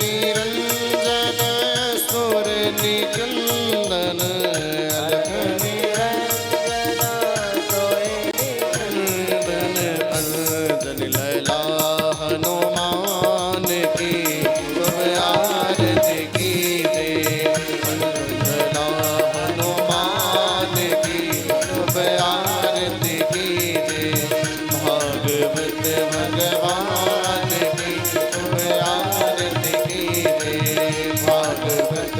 निरंजन सुर निकंदन अलख निरंजन सोए निकंदन अंजन लैला हनुमान की तुम आरती कीजे अंजन लैला हनुमान की तुम आरती कीजे भागवत भगवान की तुम आरती कीजे भागवत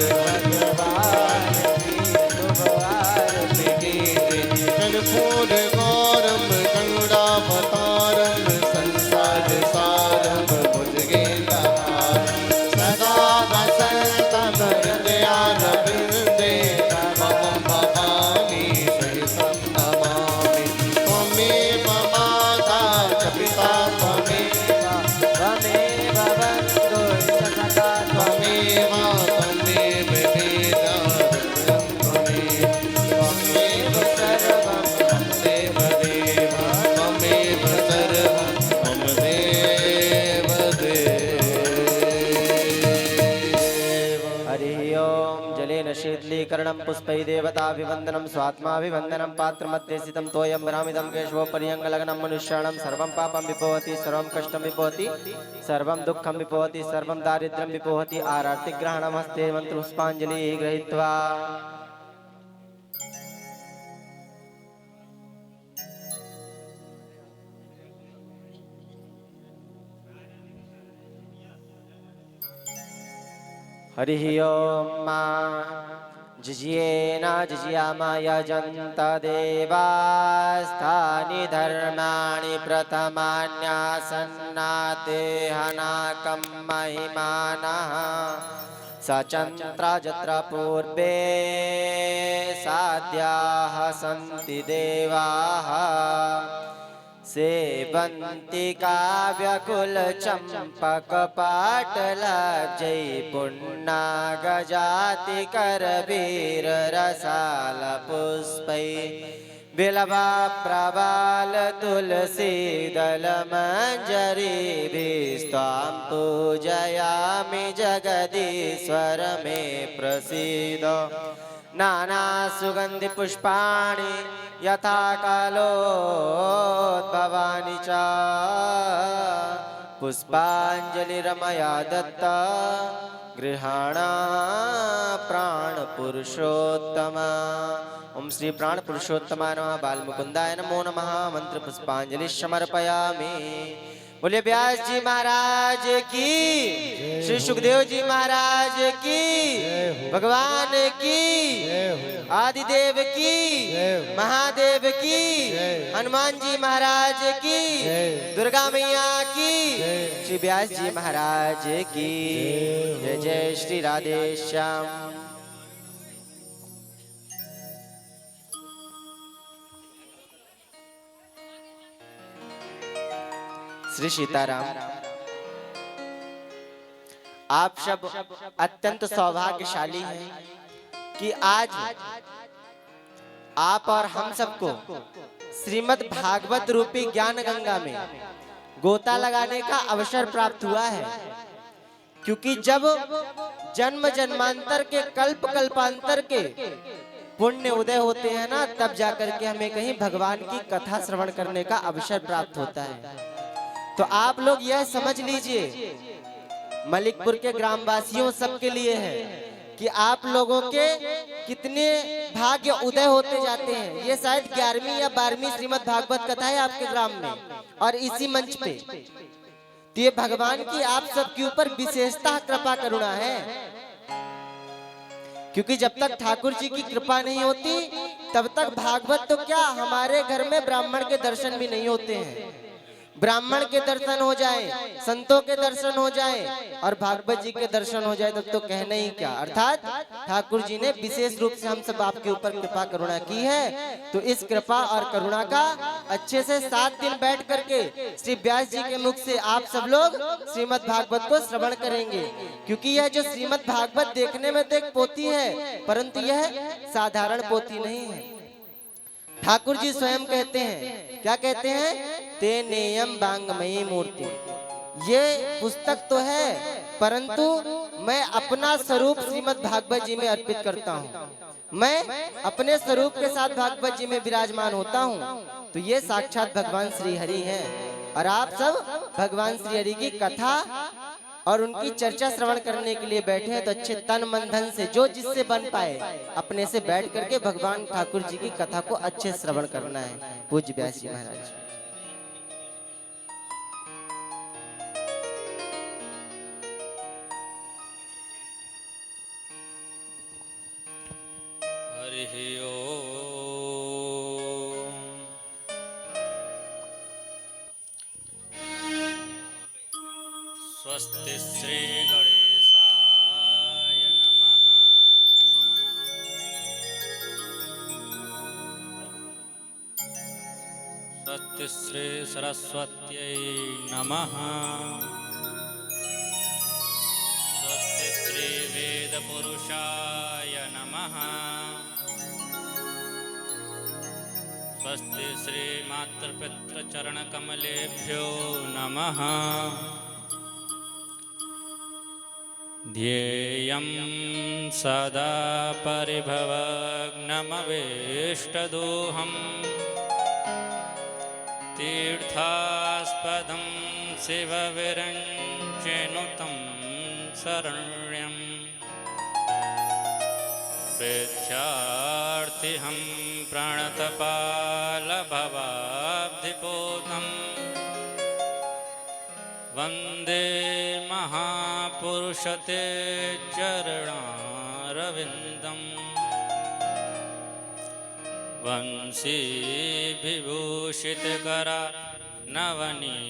भगवान की तुम आरती कीजे कर्पूर गौरम गंगावतारम संसार सारम भुजगेन्द्रहारं सदा वसन्तं हृदयारविन्दे मम भवानी सहितं नमामि त्वमेव माता च पिता त्वमेव बन्धुश्च सखा त्वमेव वेदा त्वमेव सर्वं मम देव त्वमेव सर्वं मम देव हरि ओम जलेन शीतलीकरणं पुष्पै देवताभिवन्दनं स्वात्माभिवन्दनं पात्रमध्ये स्थितं तोयं ब्राह्मिदं केशवोपर्यङ्गलग्नं मनुष्याणां सर्वं पापं विपोहति सर्वं कष्टं विपोहति सर्वं दुःखं विपोहति सर्वं दारिद्र्यं विपोहति आरतिग्रहणं हस्ते मन्त्रपुष्पाञ्जलिः गृहीत्वा हरि ओम जिज्ञेन जिज्ञाम यजन्त देवास्तानि धर्माणि प्रथमान्यासन्नाते हनाकं महिमानः सचन्त्र जत्र पूर्वे साध्याः सन्ति देवाः सेवन्ति काव्यकुलचम्पकपाटलाब्जै पुण्णागजातिकरवीररसालपुष्पै बिल्वप्रवाल तुलसीदलमञ्जरीभिस्त्वां पूजयामि जगदीश्वर मे प्रसीद नाना सुगंधि पुष्पाणि यथा कालोद्भवानि च पुष्पाञ्जलिरमया दत्ता गृहाण प्राण पुरुषोत्तम। ओम श्री प्राण पुरुषोत्तमाय नमः बालमुकुंदाय नमो नमः। मंत्र पुष्पांजलि समर्पयामि। बोले व्यास जी महाराज की, श्री सुखदेव जी महाराज की, भगवान की, आदिदेव की, महादेव की, हनुमान जी महाराज की, दुर्गा मैया की, श्री व्यास जी महाराज की जय। जय श्री राधे श्याम। श्री सीताराम। आप सब अत्यंत सौभाग्यशाली हैं कि आज आप और हम सबको श्रीमद् भागवत रूपी ज्ञान गंगा में गोता लगाने का अवसर प्राप्त हुआ है। क्योंकि जब जन्म जन्मांतर के कल्प कल्पांतर के पुण्य उदय होते हैं ना, तब जाकर के हमें कहीं भगवान की कथा श्रवण करने का अवसर प्राप्त होता है। तो आप लोग यह समझ लीजिए, मलिकपुर के ग्रामवासियों सबके लिए है कि आप लोगों के कितने भाग्य उदय होते जाते हैं। ये शायद 11वीं या 12वीं श्रीमद् भागवत कथा है आपके ग्राम में और इसी मंच पे। तो ये भगवान की आप सबके ऊपर विशेषता कृपा करुणा है। क्योंकि जब तक ठाकुर जी की कृपा नहीं होती तब तक भागवत तो क्या, हमारे घर में ब्राह्मण के दर्शन भी नहीं होते हैं। ब्राह्मण के दर्शन हो जाए, संतों के दर्शन हो जाए और भागवत जी के दर्शन हो जाए तब तो कहना ही क्या। अर्थात ठाकुर जी ने विशेष रूप से हम सब आपके ऊपर कृपा करुणा की है। तो इस कृपा और करुणा का अच्छे से 7 दिन बैठ करके श्री व्यास जी के मुख से आप सब लोग श्रीमद् भागवत को श्रवण करेंगे। क्योंकि यह जो श्रीमद् भागवत देखने में तो एक पोथी है, परंतु यह साधारण पोथी नहीं है। ठाकुर जी स्वयं कहते हैं, क्या कहते हैं? ते नेयम बांगमयी मूर्ति। ये पुस्तक तो है, परंतु मैं अपना स्वरूप श्रीमद् भागवत जी में अर्पित करता हूँ। मैं अपने स्वरूप के साथ भागवत जी में विराजमान होता हूँ। तो ये साक्षात भगवान श्री हरि हैं और आप सब भगवान श्री हरि की कथा और उनकी चर्चा श्रवण करने के लिए बैठे हैं। तो अच्छे तन मन धन से जो जिससे बन पाए अपने से बैठ करके भगवान ठाकुर जी की कथा को अच्छे श्रवण करना है। पूज्य व्यास जी महाराज। हरि ओम। स्वस्ति श्री गणेशाय नमः। स्वस्ति श्री सरस्वत्यै नमः। स्वस्ति श्री वेदपुरुषाय नमः। स्वस्ति श्री मातृपितृचरणकमलेभ्यो नमः। ध्येयं सदा परिभवग्नमवेष्टदोहम् तीर्थास्पदं शिवविरञ्चिनुतं शरण्यं प्रेत्यार्थिहं प्रणतपालभवाब्धिपोतम् वन्दे महापुरुषते चरणारविन्दम् वंशीविभूषितकरा नवनीरदाभात्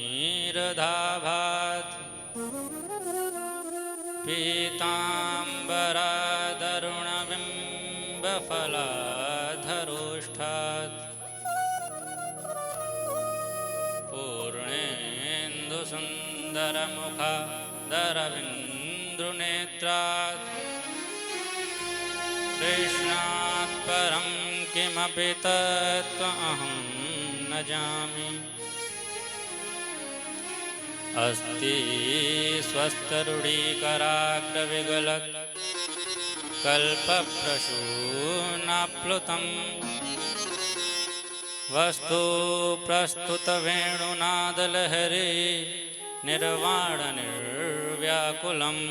पीताम्बरादरुणबिम्बफलाधरोष्ठात् पूर्णेन्दुसुन्दरमुखादरविन्दुनेत्रात् कृष्णात् परं किमपि तत्त्वमहं न जामि। अस्ति स्वस्तरूढीकराग्रविगलत् कल्पप्रसूनाप्लुतं वस्तु प्रस्तुतवेणुनादलहरी निर्वाणनिर्व्याकुलम्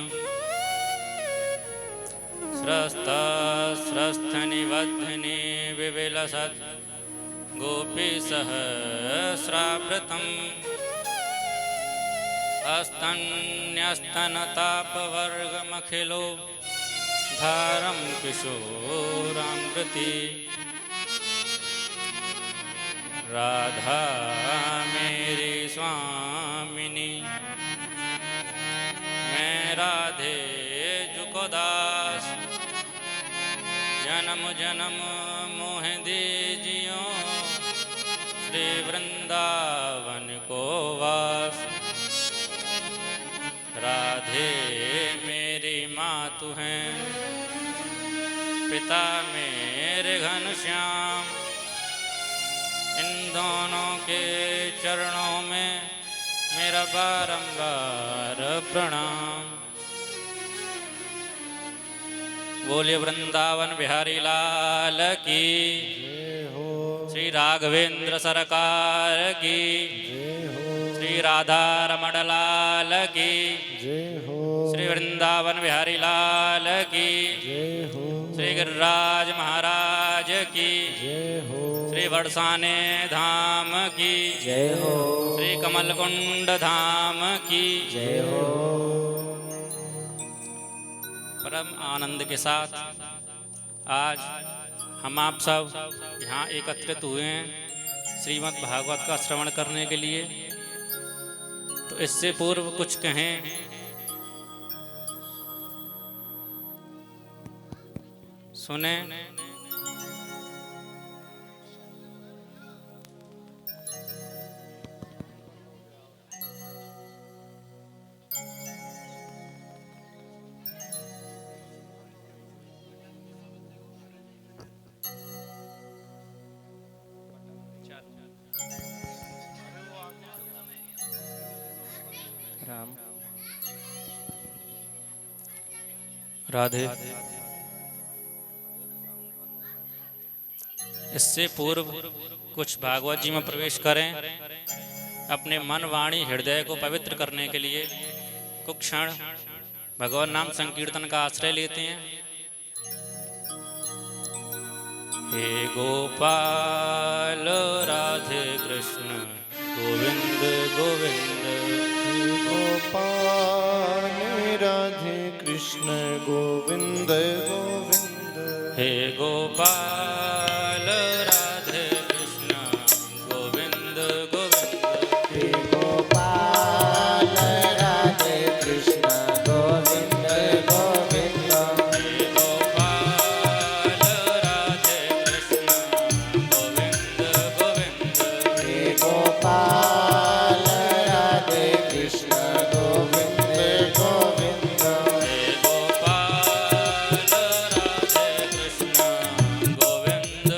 स्रस्तस्रस्थनिबध्नि विविलसत् गोपीसहस्रावृतम् अस्तन्यस्तनतापवर्गमखिलो धारं किशोरामृति राधा मेरी स्वामिनी मैं राधे जुको दास जन्म जन्म मोह दीजियो श्री वृंदावन को वास। राधे मेरी माँ तू है पिता मेरे घनश्याम इन दोनों के चरणों में मेरा बारंबार प्रणाम। बोलिए वृंदावन बिहारी लाल की, श्री राघवेंद्र सरकार की, श्री राधा रमण लाल की, श्री वृंदावन बिहारी लाल की, श्री गिरिराज महाराज की, श्री बरसाने धाम की जय हो, श्री कमलकुंड धाम की जय हो। परम आनंद के साथ आज हम आप सब यहाँ एकत्रित हुए हैं श्रीमद् भागवत का श्रवण करने के लिए। तो इससे पूर्व कुछ कहें। सुने। राधे। इससे पूर्व कुछ भागवत जी में प्रवेश करें। अपने मन वाणी हृदय को पवित्र करने के लिए कुछ क्षण भगवान नाम संकीर्तन का आश्रय लेते हैं। हे गोपाल राधे कृष्ण गोविंद गोविंद। गोपाल राधे कृष्ण गोविंद गोविंद। हे गोपाल राधे कृष्ण गोविंद गोविंद। हे गोपाल राधे कृष्ण गोविंद गोविंद। हे गोपाल राधे कृष्ण गोविंद गोविंद। हे गोपाल राधे कृष्ण गोविंद गोविंद। हे गोपाल राधे कृष्ण गोविंद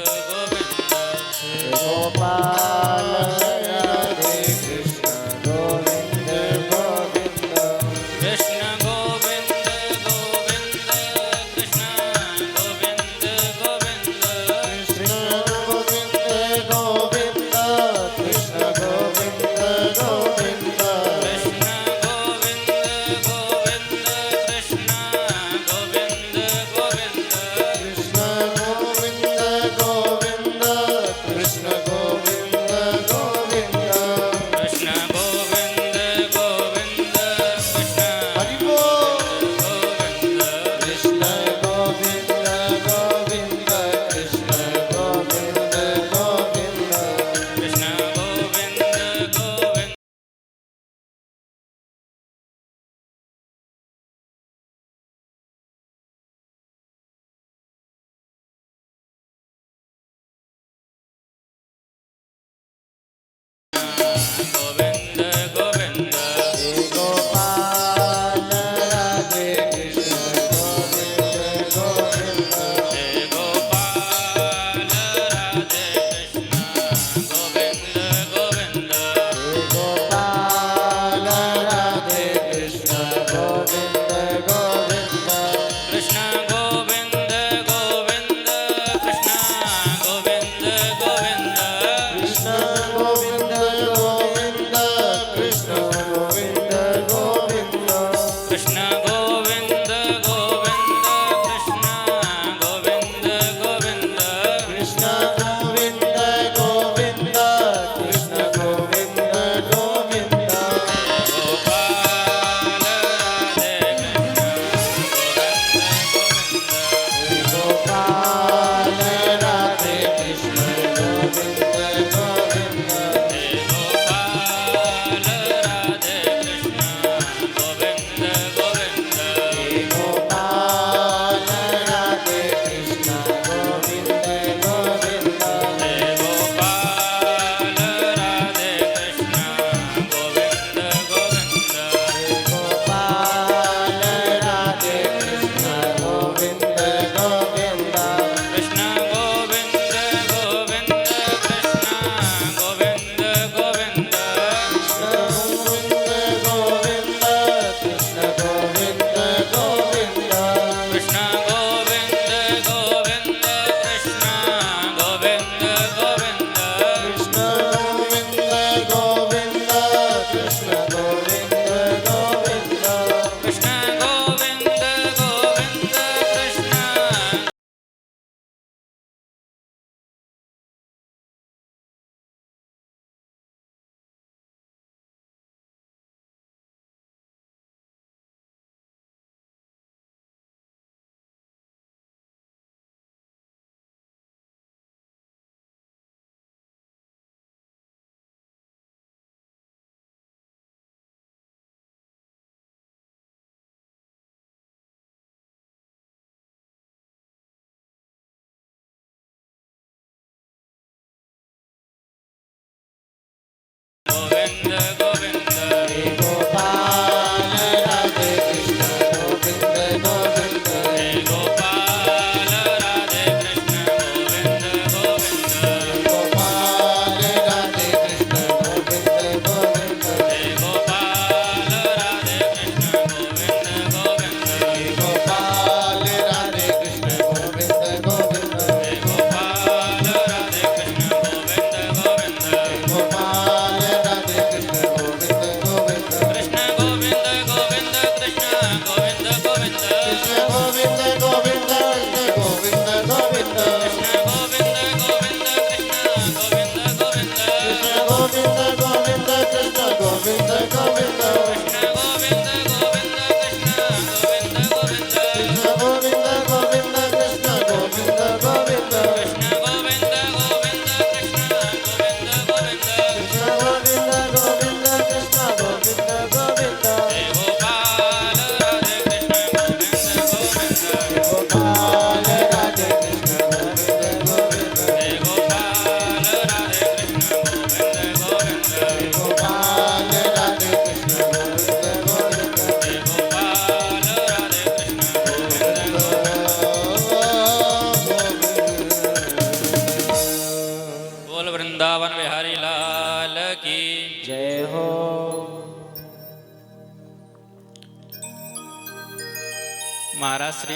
महाराज श्री,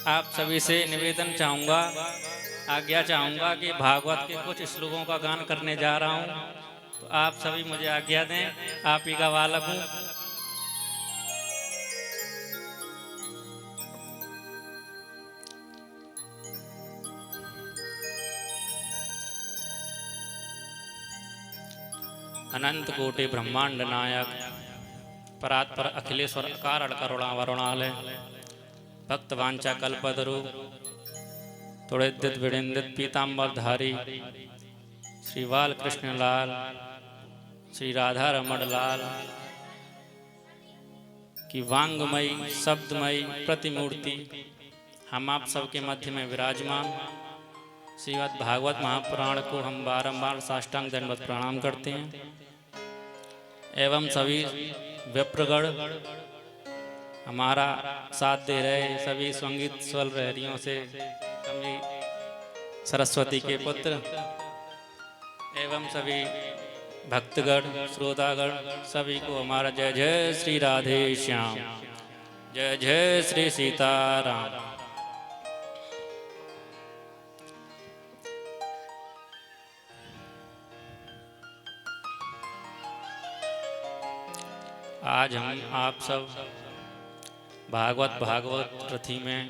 आप सभी से निवेदन चाहूँगा, आज्ञा चाहूँगा कि भागवत के कुछ श्लोकों का गान करने जा रहा हूँ, तो आप सभी मुझे आज्ञा दें। आप ही का बालक हूँ। अनंत कोटि ब्रह्मांड नायक, परात्पर अखिलेश्वर, कारण करुणा वरुणालय, भक्त वांछा कल्पतरु, तुड़िदित विड़िंदित पीताम्बर धारी, श्री बाल कृष्ण लाल, श्री राधा रमण लाल की वांगमयी शब्दमयी प्रतिमूर्ति हम आप सबके मध्य में विराजमान श्रीमद् भागवत महापुराण को हम बारंबार साष्टांग दंडवत प्रणाम करते हैं। एवं सभी विप्रगण हमारा साथ दे रहे सभी संगीत स्वर लहरियों से कमी सरस्वती के पुत्र एवं सभी भक्तगण श्रोतागण सभी को हमारा जय जय श्री राधे श्याम, जय जय श्री सीताराम। आज हम आप सब भागवत रथी में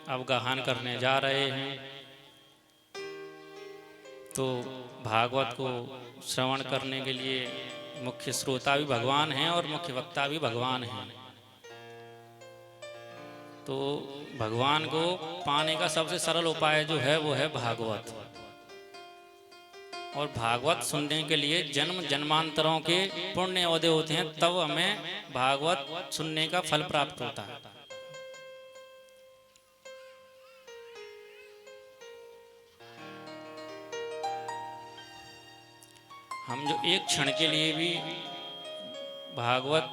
अवगाहन करने जा रहे हैं। तो भागवत को श्रवण करने के लिए मुख्य श्रोता भी भगवान हैं और मुख्य वक्ता भी भगवान हैं। तो भगवान को पाने का सबसे सरल उपाय जो है वो है भागवत। और भागवत सुनने के लिए जन्म जन्मांतरों के पुण्य उदय होते हैं, तब हमें भागवत सुनने का फल प्राप्त होता है। हम जो एक क्षण के लिए भी भागवत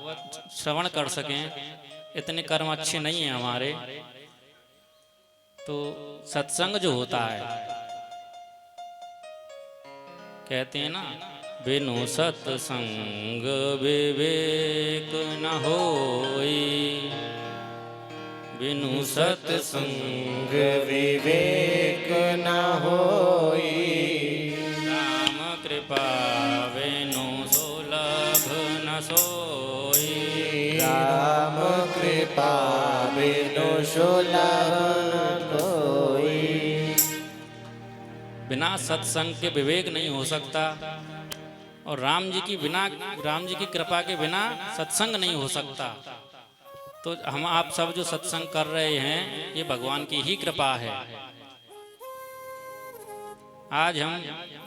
श्रवण कर सकें, इतने कर्म अच्छे नहीं हैं हमारे। तो सत्संग जो होता है, कहते हैं ना, बिनु सत्संग विवेक न होई, बिनु सत्संग विवेक न होई, राम कृपा बिनु सुलभ न सोई, राम कृपा बिनु सुलभ न कोई। बिना सत्संग के विवेक नहीं हो सकता, और राम जी की कृपा के बिना सत्संग नहीं हो सकता। तो हम आप सब जो सत्संग कर रहे हैं, ये भगवान की ही कृपा है। आज हम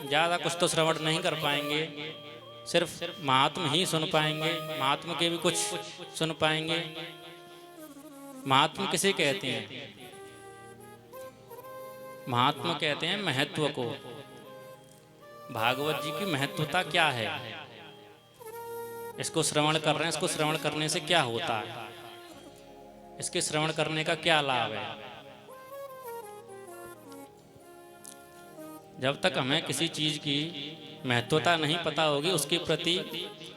ज़्यादा कुछ तो श्रवण नहीं कर पाएंगे, सिर्फ महात्म ही सुन पाएंगे, महात्म के भी कुछ सुन पाएंगे। महात्म किसे कहते हैं? महात्मा कहते हैं महत्व को। भागवत जी की महत्वता क्या है, इसको श्रवण कर रहे हैं, इसको श्रवण करने से क्या होता है, इसके श्रवण करने का क्या लाभ है। जब तक हमें किसी चीज की महत्वता नहीं पता होगी, उसके प्रति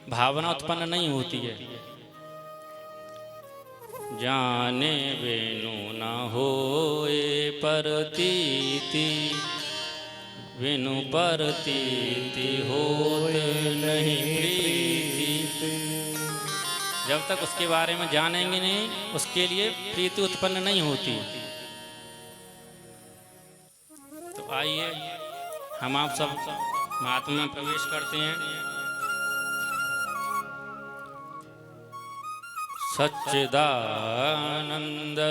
भावना उत्पन्न नहीं होती है। जाने बिनु न होए परतीति, बिनु परतीति होत नहीं प्रीति। जब तक उसके बारे में जानेंगे नहीं, उसके लिए प्रीति उत्पन्न नहीं होती। तो आइए हम आप सब महात्मा में प्रवेश करते हैं। सच्चिदानंद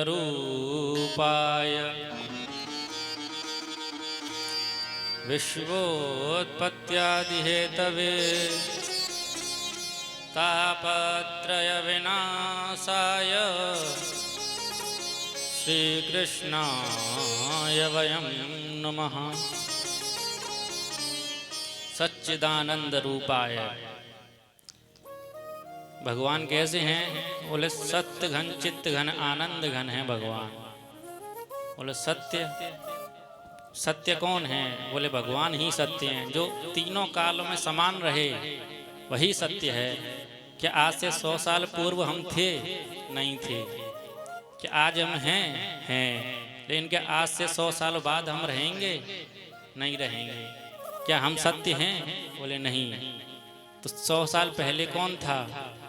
रूपाय विश्वोत्पत्त्यादि हेतवे तापत्रय विनाशाय श्रीकृष्णाय वयं नमः। सच्चिदानंद रूपाय, भगवान कैसे हैं? बोले सत्य घन चित्त घन आनंद घन है भगवान। बोले सत्य कौन है? बोले भगवान ही सत्य हैं, जो तीनों कालों में समान रहे, वही सत्य है। क्या आज से 100 साल पूर्व हम थे? नहीं थे। कि आज हम हैं, लेकिन क्या आज से 100 साल बाद हम रहेंगे? नहीं रहेंगे। क्या हम सत्य हैं? बोले नहीं। तो 100 साल पहले कौन था?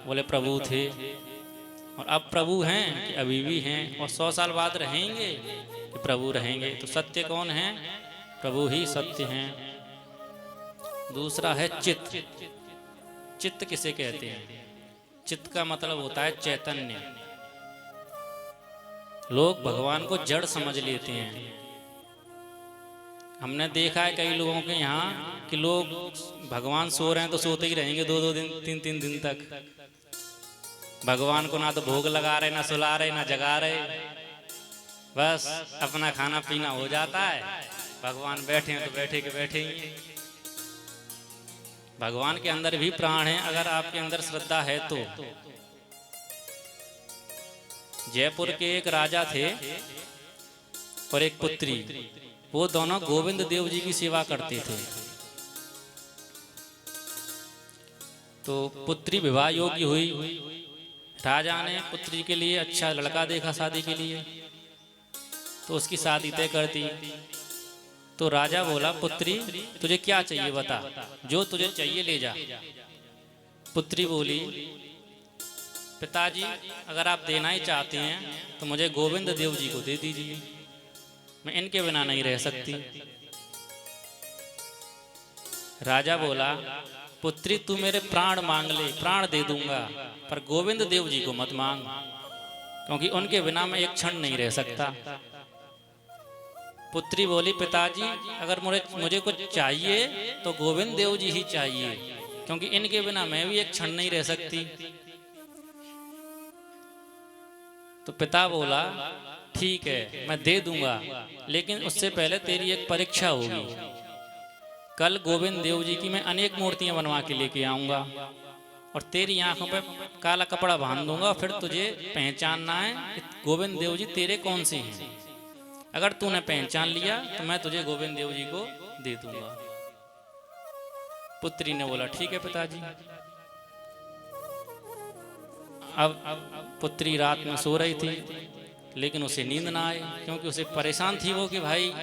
बोले प्रभु थे। और अब प्रभु हैं कि अभी भी हैं? और 100 साल बाद रहेंगे कि प्रभु रहेंगे? तो सत्य कौन है? प्रभु ही सत्य हैं। दूसरा है चित्त। चित्त किसे कहते हैं? चित्त का मतलब होता है चैतन्य। लोग भगवान को जड़ समझ लेते हैं। हमने देखा है कई लोगों के यहाँ कि लोग भगवान सो रहे हैं तो सोते ही रहेंगे 2-2 दिन 3-3 दिन तक। भगवान को ना तो भोग लगा रहे, ना सुला रहे, ना जगा रहे, बस अपना खाना पीना हो जाता है। भगवान बैठे हैं तो बैठे के बैठे ही। भगवान के अंदर भी प्राण है अगर आपके अंदर श्रद्धा है तो। जयपुर के एक राजा थे और एक पुत्री, वो दोनों गोविंद देव जी की सेवा करते थे। तो पुत्री विवाह योग्य हुई। राजा ने पुत्री के लिए अच्छा लड़का देखा शादी के लिए, तो उसकी शादी तय कर दी। तो राजा बोला, पुत्री तुझे क्या चाहिए बता, जो तुझे चाहिए ले जा। पुत्री बोली, पिताजी अगर आप देना ही चाहते हैं तो मुझे गोविंद देव जी को दे दीजिए, मैं इनके बिना नहीं रह सकती। राजा बोला, पुत्री तू मेरे प्राण मांग ले, प्राण दे दूंगा, पर गोविंद देव जी को मत मांग, क्योंकि उनके बिना मैं एक क्षण नहीं रह सकता। पुत्री बोली, पिताजी अगर मुझे कुछ चाहिए तो गोविंद देव जी ही चाहिए, क्योंकि इनके बिना मैं भी एक क्षण नहीं रह सकती। तो पिता बोला, ठीक है मैं दे दूंगा, लेकिन उससे पहले तेरी एक परीक्षा होगी। कल गोविंद देव जी की मैं अनेक मूर्तियां बनवा के लेके आऊंगा और तेरी आंखों पे काला कपड़ा बांध दूंगा, फिर तुझे पहचानना है कि गोविंद देव जी तेरे कौन से हैं। अगर तूने पहचान लिया तो मैं तुझे गोविंद देव जी को दे दूंगा। पुत्री ने बोला, ठीक है पिताजी। अब पुत्री रात में सो रही थी, लेकिन उसे नींद ना आई, क्योंकि उसे परेशान थी वो कि भाई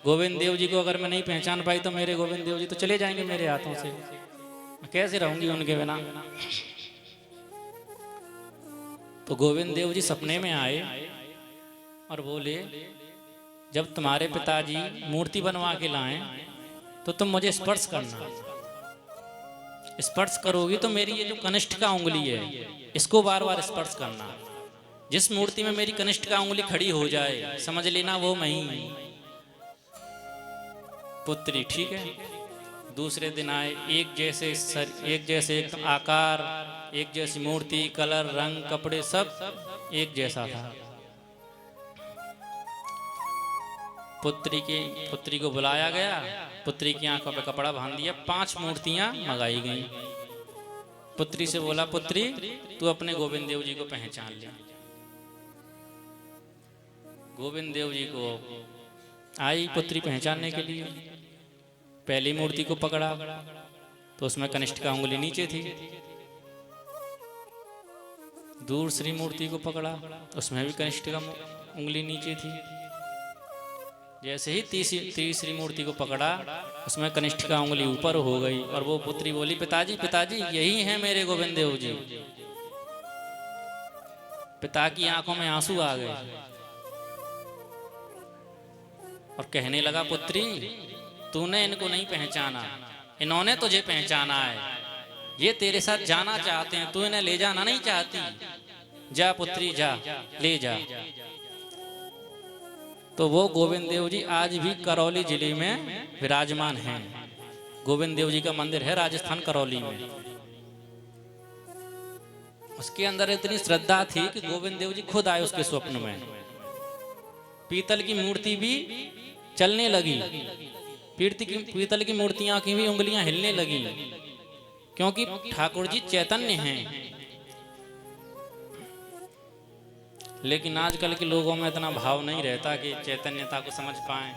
गोविंद देव जी को अगर मैं नहीं पहचान पाई तो मेरे गोविंद देव जी तो चले जाएंगे मेरे हाथों से, मैं कैसे रहूंगी उनके बिना। तो गोविंद देव जी सपने में आए और बोले, जब तुम्हारे पिताजी मूर्ति बनवा के लाएं तो तुम मुझे स्पर्श करना। स्पर्श करोगी तो मेरी ये जो कनिष्ठ का उंगली है इसको बार बार स्पर्श करना। जिस मूर्ति में मेरी कनिष्ठ का उंगली खड़ी हो जाए समझ लेना वो मैं ही। पुत्री ठीक है। दूसरे दिन आए, एक जैसे एकदम आकार, एक जैसी मूर्ति, कलर, रंग, कपड़े सब एक जैसा था। पुत्री को बुलाया गया, पुत्री की आंखों पे कपड़ा बांध दिया, 5 मूर्तियां मंगाई गई। पुत्री से बोला, पुत्री तू अपने गोविंद देव जी को पहचान ले। गोविंद देव जी को आई पुत्री पहचानने के लिए। पहली मूर्ति को पकड़ा तो उसमें कनिष्ठ का उंगली नीचे थी। दूसरी मूर्ति को पकड़ा उसमें भी कनिष्ठ का उंगली नीचे थी। जैसे ही तीसरी मूर्ति को पकड़ा उसमें कनिष्ठ का उंगली ऊपर हो गई और वो पुत्री बोली, पिताजी पिताजी यही हैं मेरे गोविंद देव जी। पिता की आंखों में आंसू आ गए और कहने लगा, पुत्री तूने इनको नहीं पहचाना, इन्होंने तुझे पहचाना है। ये तेरे साथ जाना चाहते हैं, तू इन्हें ले जाना नहीं चाहती। जा पुत्री जा, ले जा। तो वो गोविंद देव जी आज भी करौली जिले में विराजमान हैं। गोविंद देव जी का मंदिर है राजस्थान करौली में। उसके अंदर इतनी श्रद्धा थी कि गोविंद देव जी खुद आए उसके स्वप्न में। पीतल की मूर्ति भी चलने लगी, पीतल की मूर्तियां की भी उंगलियां हिलने लगी, क्योंकि ठाकुर जी चैतन्य हैं। लेकिन आजकल के लोगों में इतना भाव नहीं रहता कि चैतन्यता को समझ पाएं।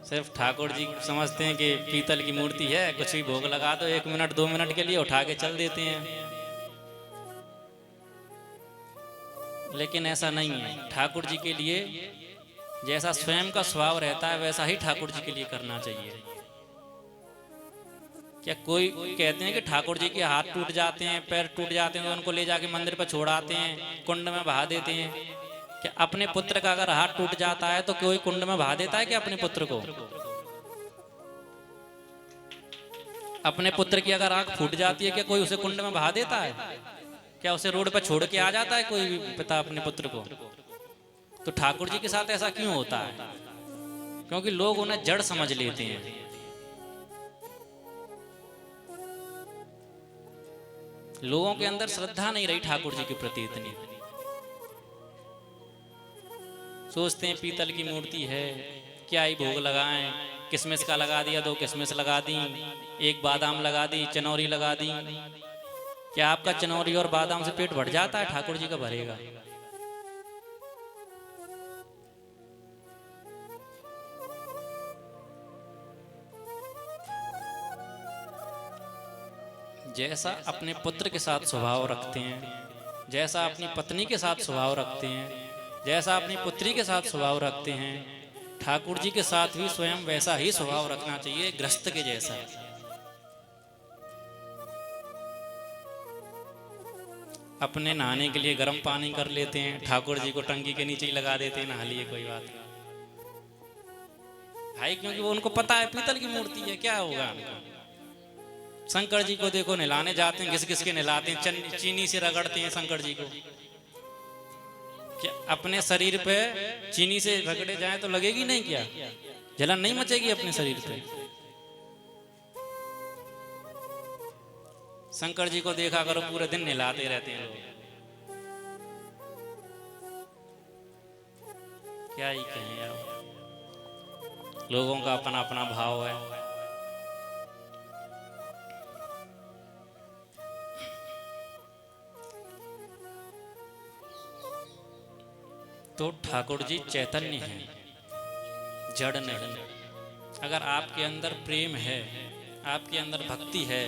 सिर्फ ठाकुर जी समझते हैं कि पीतल की मूर्ति है, कुछ भी भोग लगा दो, 1 मिनट 2 मिनट के लिए उठा के चल देते हैं। लेकिन ऐसा नहीं है। ठाकुर जी के लिए जैसा स्वयं का स्वभाव रहता है वैसा ही ठाकुर जी के लिए करना चाहिए। क्या कोई कहते हैं कि ठाकुर जी के हाथ टूट जाते हैं, पैर टूट जाते हैं तो उनको ले जाके मंदिर पर छोड़ाते हैं, कुंड में बहा देते हैं। क्या अपने पुत्र का अगर हाथ टूट जाता है तो कोई कुंड में बहा देता है क्या अपने पुत्र को? अपने पुत्र की अगर आंख फूट जाती है क्या कोई उसे कुंड में बहा देता है? क्या उसे रोड पर छोड़ के आ जाता है कोई भी पिता अपने पुत्र को? तो ठाकुर जी के साथ ऐसा क्यों होता है? क्योंकि लोग उन्हें जड़ समझ लेते हैं। लोगों के अंदर श्रद्धा नहीं रही ठाकुर जी के प्रति इतनी। सोचते हैं पीतल की मूर्ति है, क्या ही भोग लगाएं, किशमिश का लगा दिया, 2 किशमिश लगा दी, 1 बादाम लगा दी, चनौरी लगा दी। क्या आपका चनौरी और बादाम से पेट भर जाता है? ठाकुर जी का भरेगा? जैसा अपने पुत्र के साथ स्वभाव रखते हैं, जैसा अपनी पत्नी के साथ स्वभाव रखते हैं, जैसा अपनी पुत्री के साथ स्वभाव रखते हैं, ठाकुर जी के साथ भी स्वयं वैसा ही स्वभाव रखना चाहिए, गृहस्थ के जैसा। अपने नहाने के लिए गर्म पानी कर लेते हैं, ठाकुर जी को टंकी के नीचे ही लगा देते हैं, नहा लिए कोई बात नहीं भाई, क्योंकि वो उनको पता है पीतल की मूर्ति है, क्या होगा उनको। शंकर जी को देखो नहलाने जाते हैं, घिस घिस के नहलाते हैं, चीनी से रगड़ते हैं शंकर जी को। क्या अपने शरीर पे चीनी से रगड़े जाए तो लगेगी नहीं? क्या जलन नहीं मचेगी अपने शरीर पे? शंकर जी को देखा करो पूरे दिन नहलाते रहते हैं लोग, क्या ही कहें यार। लोगों का अपना अपना भाव है। तो ठाकुर जी चैतन्य है, जड़ नहीं। अगर आपके अंदर प्रेम है, आपके अंदर भक्ति है,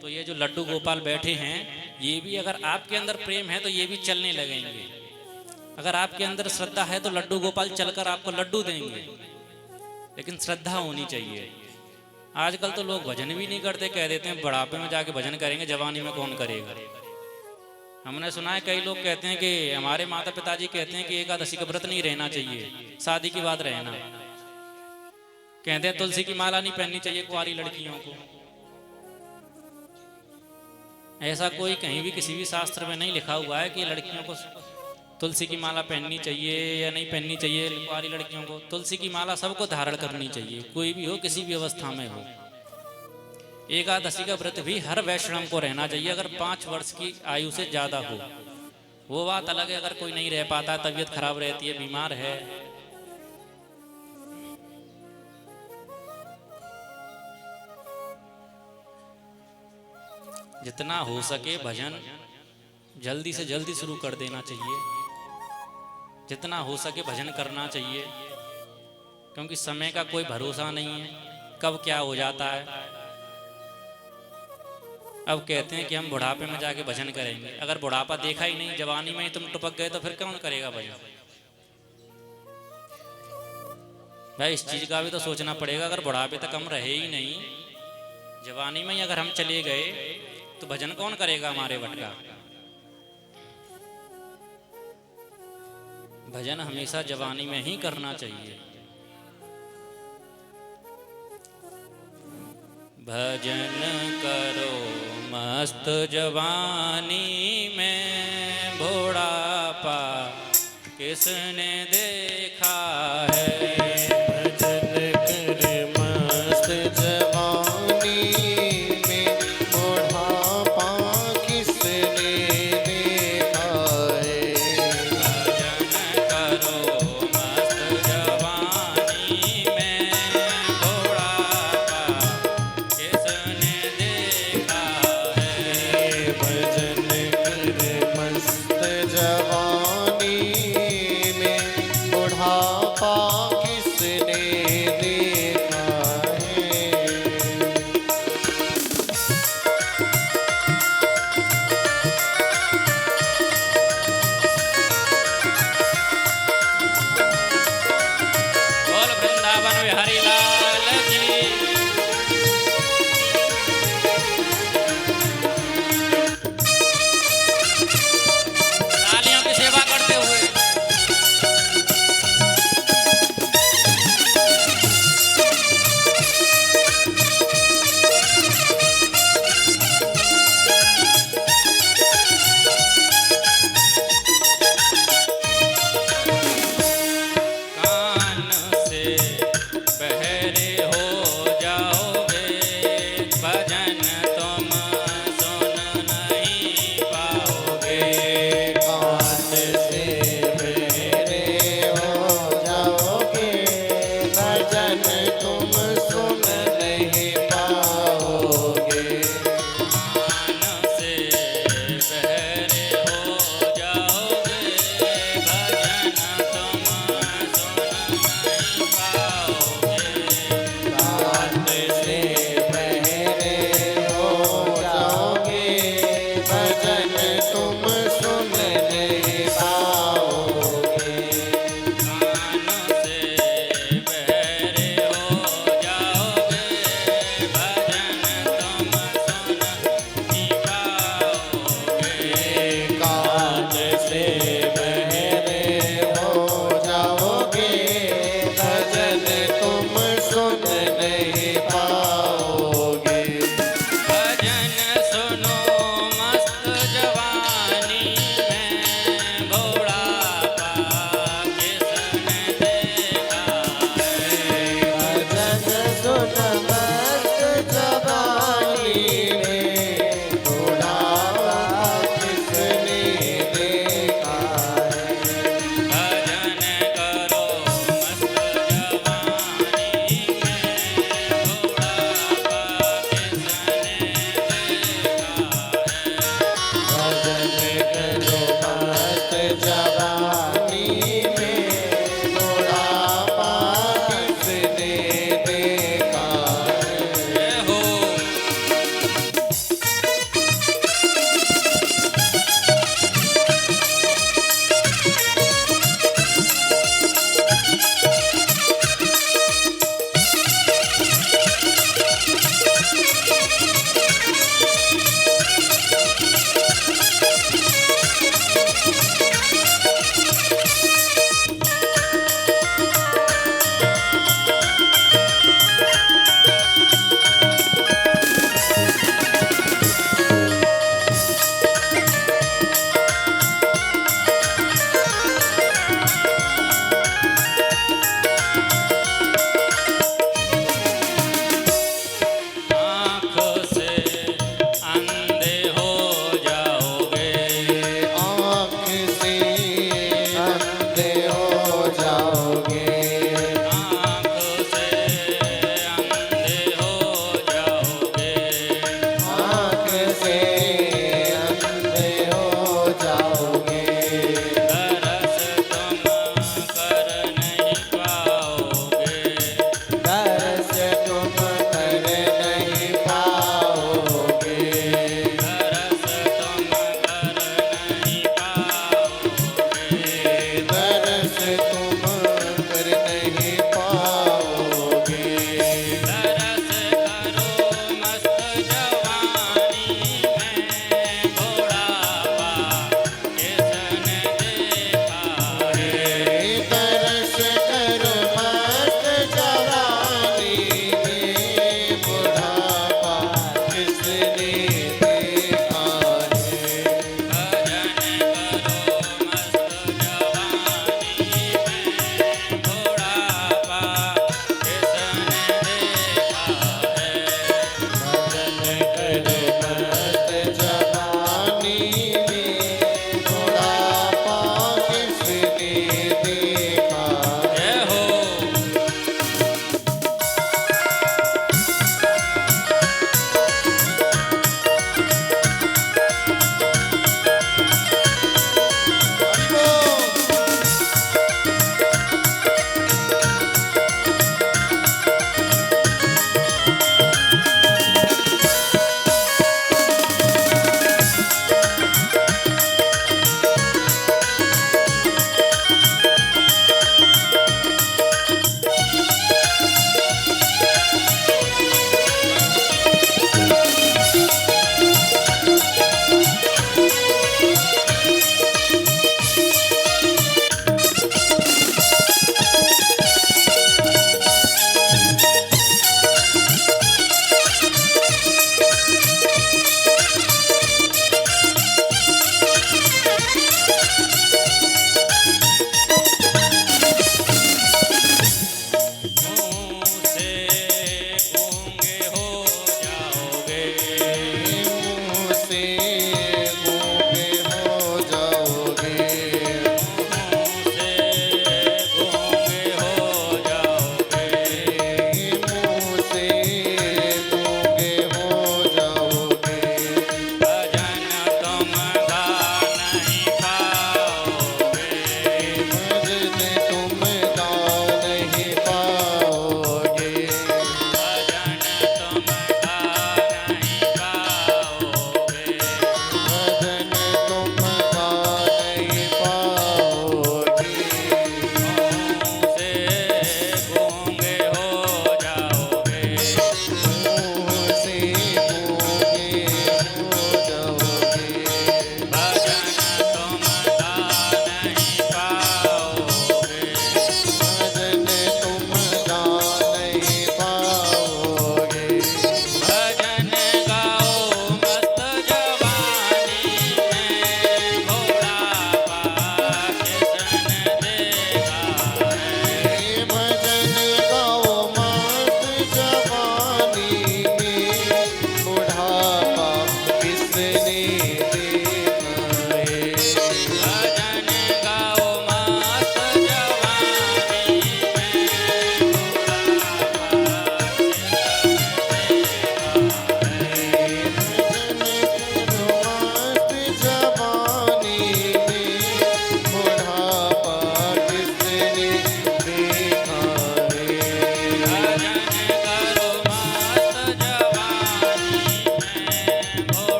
तो ये जो लड्डू गोपाल बैठे हैं, ये भी अगर आपके अंदर प्रेम है तो ये भी चलने लगेंगे। अगर आपके अंदर श्रद्धा है तो लड्डू गोपाल चलकर आपको लड्डू देंगे, लेकिन श्रद्धा होनी चाहिए। आजकल तो लोग भजन भी नहीं करते, कह देते हैं बुढ़ापे में जाके भजन करेंगे, जवानी में कौन करेगा। हमने सुना है कई लोग कहते हैं कि हमारे माता पिताजी कहते हैं कि एकादशी का व्रत नहीं रहना चाहिए, शादी के बाद रहना। कहते हैं तुलसी की माला नहीं पहननी चाहिए कुंवारी लड़कियों को। ऐसा कोई कहीं भी किसी भी शास्त्र में नहीं लिखा हुआ है कि लड़कियों को तुलसी की माला पहननी चाहिए या नहीं पहननी चाहिए। कुंवारी लड़कियों को तुलसी की माला सबको धारण करनी चाहिए, कोई भी हो, किसी भी अवस्था में हो। एकादशी का व्रत भी हर वैष्णव को रहना चाहिए, अगर 5 वर्ष की आयु से ज्यादा हो। वो बात अलग है अगर कोई नहीं रह पाता, तबीयत खराब रहती है, बीमार है। जितना हो सके भजन जल्दी से जल्दी शुरू कर देना चाहिए, जितना हो सके भजन करना चाहिए, क्योंकि समय का कोई भरोसा नहीं है, कब क्या हो जाता है। अब कहते हैं कि हम बुढ़ापे में जाके भजन करेंगे, अगर बुढ़ापा देखा ही नहीं, जवानी में ही तुम टपक गए तो फिर कौन करेगा भजन। भाई इस चीज का भी तो सोचना पड़ेगा, अगर बुढ़ापे तक हम रहे ही नहीं, जवानी में ही अगर हम चले गए तो भजन कौन करेगा हमारे वट का। भजन हमेशा जवानी में ही करना चाहिए। भजन करो मस्त जवानी में, बुढ़ापा किसने देखा है। भजन कर मस्त जवानी में, बुढ़ापा किसने देखा है। भजन करो मस्त जवानी में, बुढ़ापा किसने देखा है। भजन कर मस्त जवानी में, बुढ़ापा किसने जवानी में बुढ़ापा किसने देखा जय हो।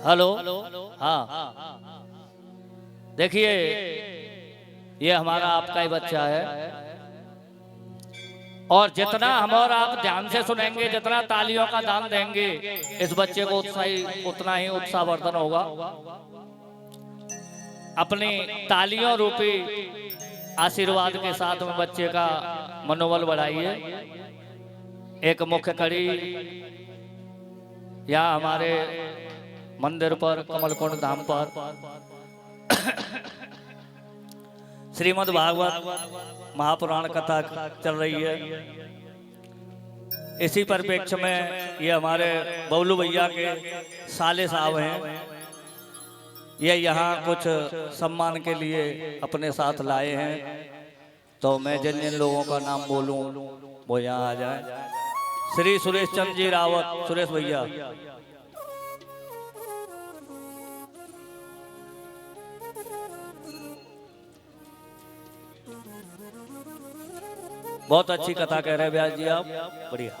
हेलो। हाँ, देखिए ये हमारा आपका ही बच्चा है, और जितना हम और आप ध्यान से सुनेंगे, जितना तालियों का दान देंगे, इस बच्चे को उतना ही उत्साहवर्धन होगा। अपनी तालियों रूपी आशीर्वाद के साथ में बच्चे का मनोबल बढ़ाइए। एक मुख्य कड़ी यहाँ हमारे मंदिर पर, कमलकुंड धाम पर श्रीमद् भागवत महापुराण कथा चल रही है। इसी परिप्रेक्ष्य में ये हमारे बबलू भैया के साले साहब हैं, ये यहाँ कुछ सम्मान के लिए अपने साथ लाए हैं। तो मैं जिन जिन लोगों का नाम बोलूं वो यहाँ आ जाए। श्री सुरेश चंद्र जी रावत, सुरेश भैया। बहुत अच्छी कथा कह रहे हैं व्यास जी आप, बढ़िया।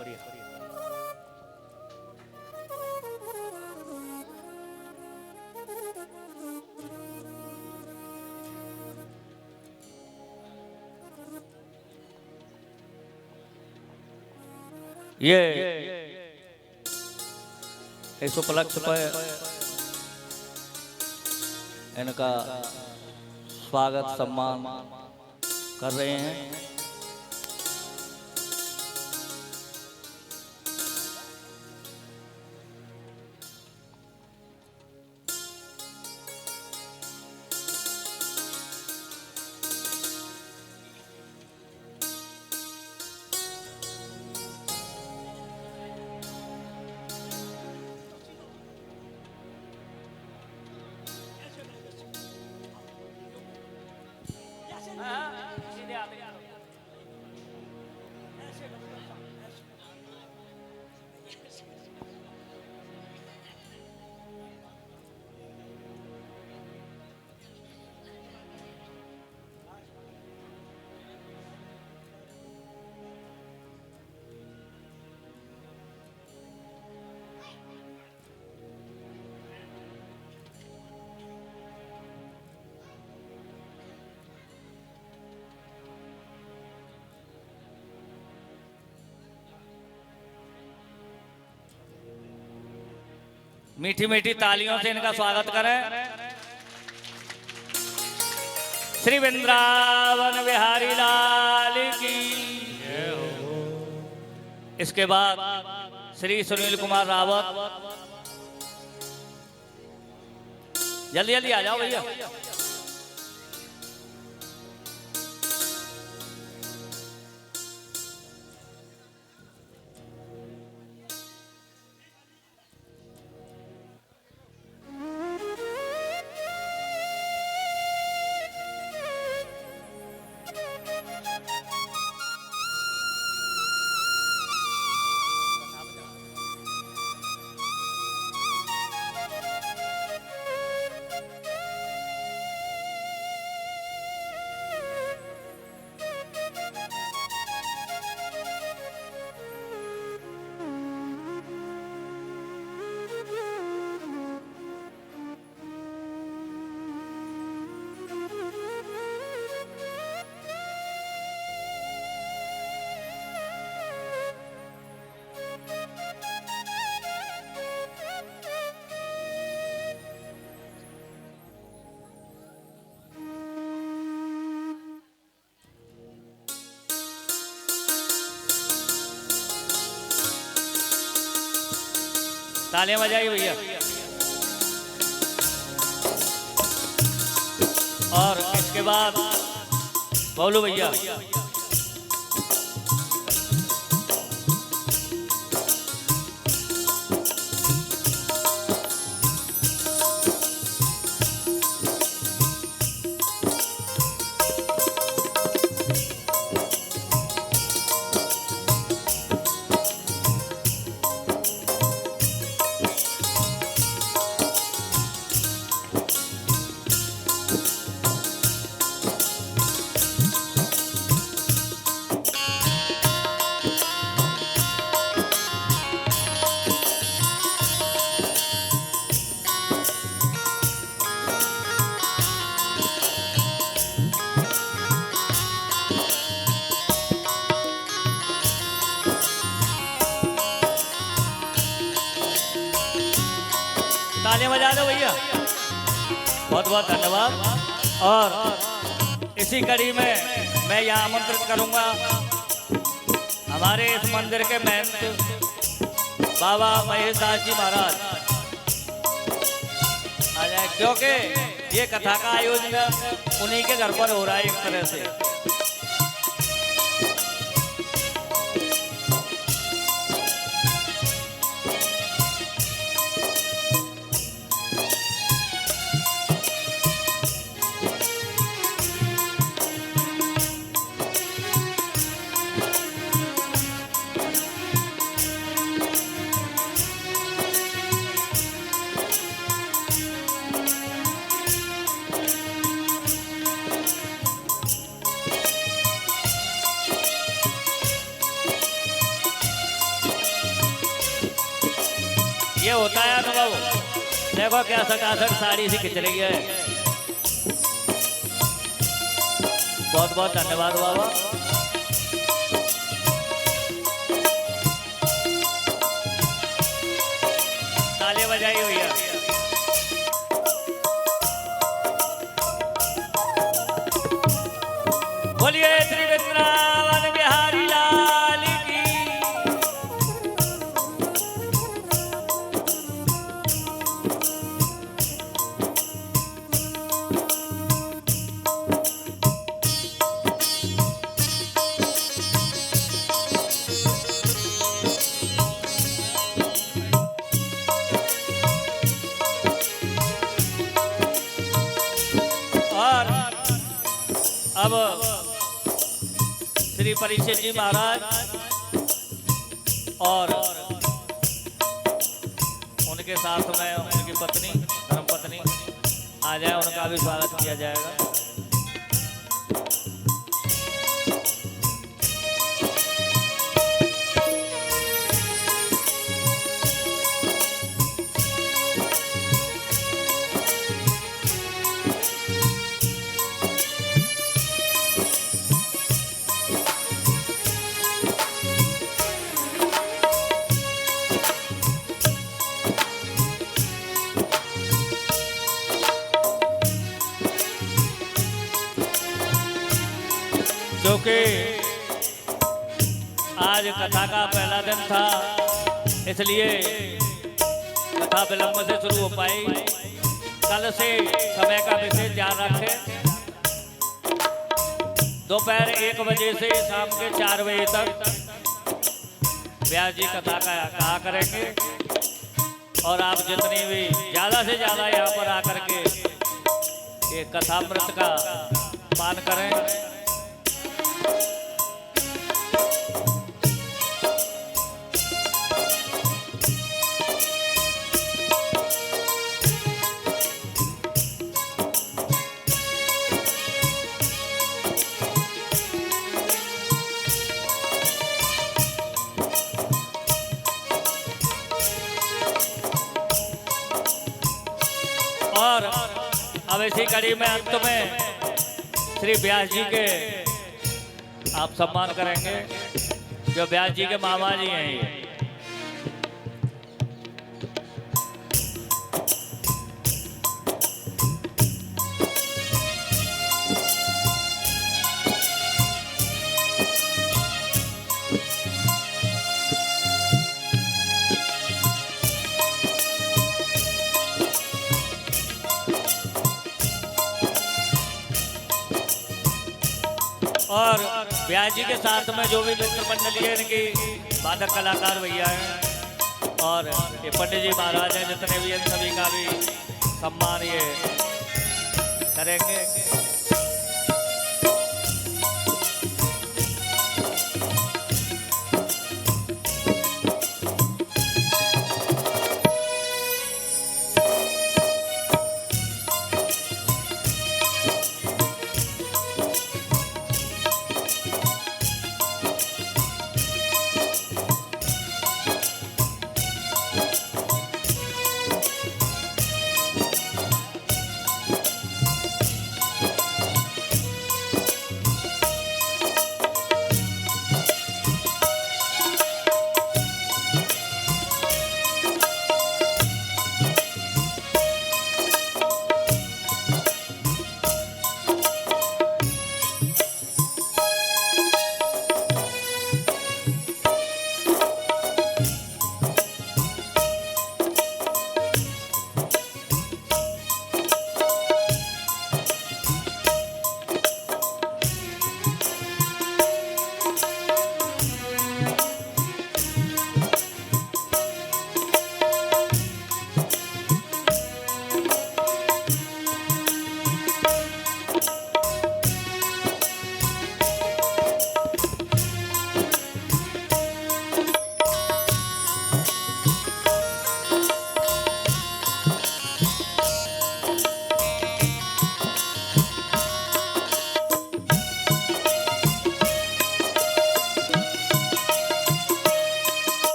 ये इस उपलक्ष्य पर इनका स्वागत सम्मान कर रहे हैं। मीठी मीठी तालियों से इनका स्वागत करें। श्री वृंदावन बिहारी लाल की। इसके बाद श्री सुनील कुमार रावत, जल्दी जल्दी आ जाओ भैया। तालियां बजाइए भैया। और इसके बाद बोलू भैया। तालियां बजा दो भैया। बहुत बहुत धन्यवाद। और इसी कड़ी में मैं यहाँ आमंत्रित करूंगा हमारे इस मंदिर के महंत बाबा महेश दास जी महाराज आ जाए, क्योंकि ये कथा का आयोजन उन्हीं के घर पर हो रहा है एक तरह से। ये होता है अनुभव। देखो क्या सकासर साड़ी से खिंच रही है। बहुत बहुत धन्यवाद बाबा। तालियां बजाइए भैया। बोलिए श्री वृंदावन बिहारी लाल की। अब श्री परीक्षित जी महाराज और उनके साथ में उनकी पत्नी धर्मपत्नी आ जाए, उनका भी स्वागत किया जाएगा। क्योंकि आज कथा का पहला दिन था, इसलिए कथा विलंब से शुरू हो पाई। कल से समय का विशेष ध्यान रखें। दोपहर 1 बजे से शाम के 4 बजे तक व्यास जी कथा का कहा करेंगे। और आप जितनी भी ज़्यादा से ज़्यादा यहाँ पर आकर के ये कथामृत का पान करें। और अब इसी कड़ी में अंत में श्री व्यास जी के आप सम्मान करेंगे, जो व्यास जी के मामा जी हैं। ये और ब्यास जी के साथ में जो भी मित्र मंडली है इनकी वादक कलाकार भैया हैं और ये पंडित जी महाराज हैं जितने भी हैं सभी का भी सम्मान ये करेंगे।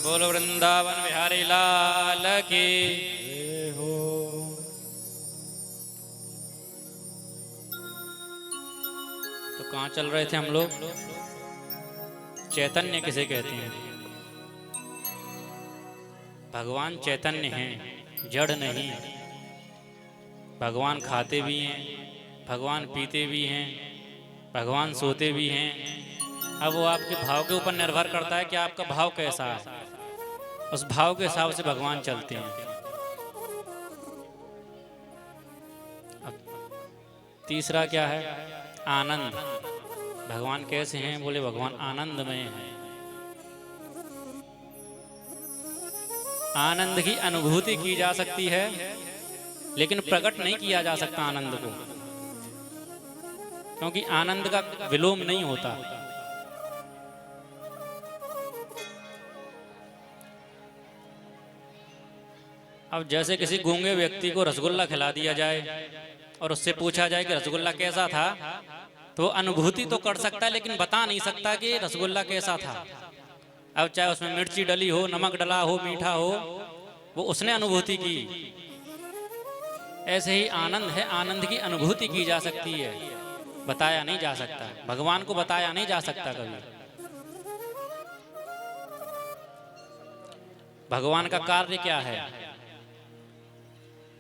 बोलो वृंदावन बिहारी लाल की। तो कहाँ चल रहे थे हम लोग? चैतन्य किसे कहते हैं? भगवान चैतन्य हैं, जड़ नहीं। भगवान खाते भी हैं, भगवान पीते भी हैं, भगवान सोते भी हैं। अब वो आपके भाव के ऊपर निर्भर करता है कि आपका भाव कैसा है, उस भाव के हिसाब से भगवान चलते हैं। अब तीसरा क्या है? आनंद। भगवान कैसे हैं? बोले भगवान आनंदमय हैं। आनंद की अनुभूति की जा सकती है लेकिन प्रकट नहीं किया जा सकता आनंद को, क्योंकि आनंद का विलोम नहीं होता। अब जैसे किसी गूंगे व्यक्ति को रसगुल्ला खिला दिया जाए और उससे पूछा जाए कि रसगुल्ला कैसा था, तो अनुभूति तो कर सकता है लेकिन बता नहीं सकता कि रसगुल्ला कैसा था। अब चाहे उसमें मिर्ची डली हो, नमक डला हो, मीठा हो, वो उसने अनुभूति की। ऐसे ही आनंद है, आनंद की अनुभूति की जा सकती है, बताया नहीं जा सकता। भगवान को बताया नहीं जा सकता कभी। भगवान का कार्य क्या है?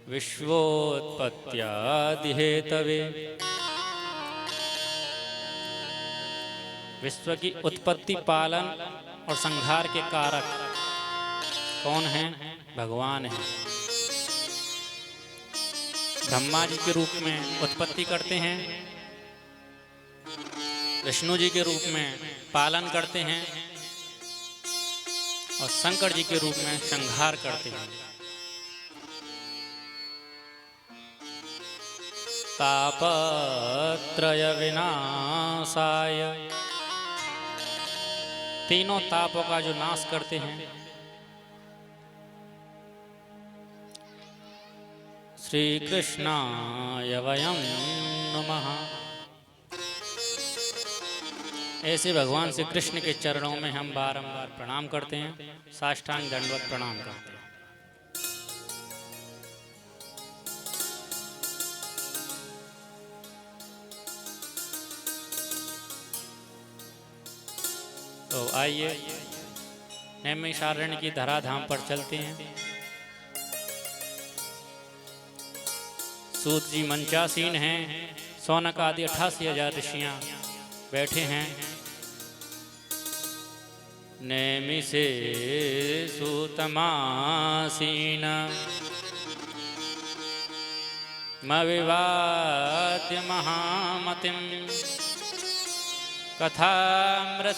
विश्वोत्पत्त्यादि हेतवे, विश्व की उत्पत्ति, पालन और संहार के कारक कौन हैं? भगवान हैं। ब्रह्मा जी के रूप में उत्पत्ति करते हैं, विष्णु जी के रूप में पालन करते हैं और शंकर जी के रूप में संहार करते हैं। तापत्रय विनाशाय, तीनों तापों का जो नाश करते हैं। श्री कृष्णाय वयं नमः। ऐसे भगवान श्री कृष्ण के चरणों में हम बारंबार प्रणाम करते हैं, साष्टांग दंडवत प्रणाम करते हैं। तो आइए नैमिषारण्य की धराधाम पर चलते हैं। सूत जी मंचासीन हैं, सौनक आदि 88,000 ऋषियां बैठे हैं। नेमि से सूतमासीन मविवाद्य महामतिम कथामृतरसास्वाद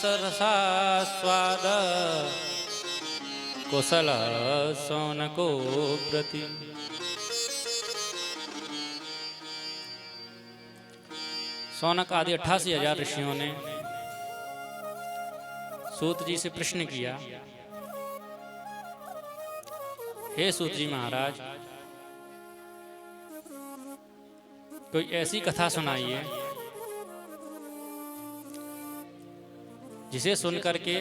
कुशल सौनको प्रति। सौनक आदि 88,000 ऋषियों ने सूत जी से प्रश्न किया, हे सूत जी महाराज, कोई ऐसी कथा सुनाइए जिसे सुनकर के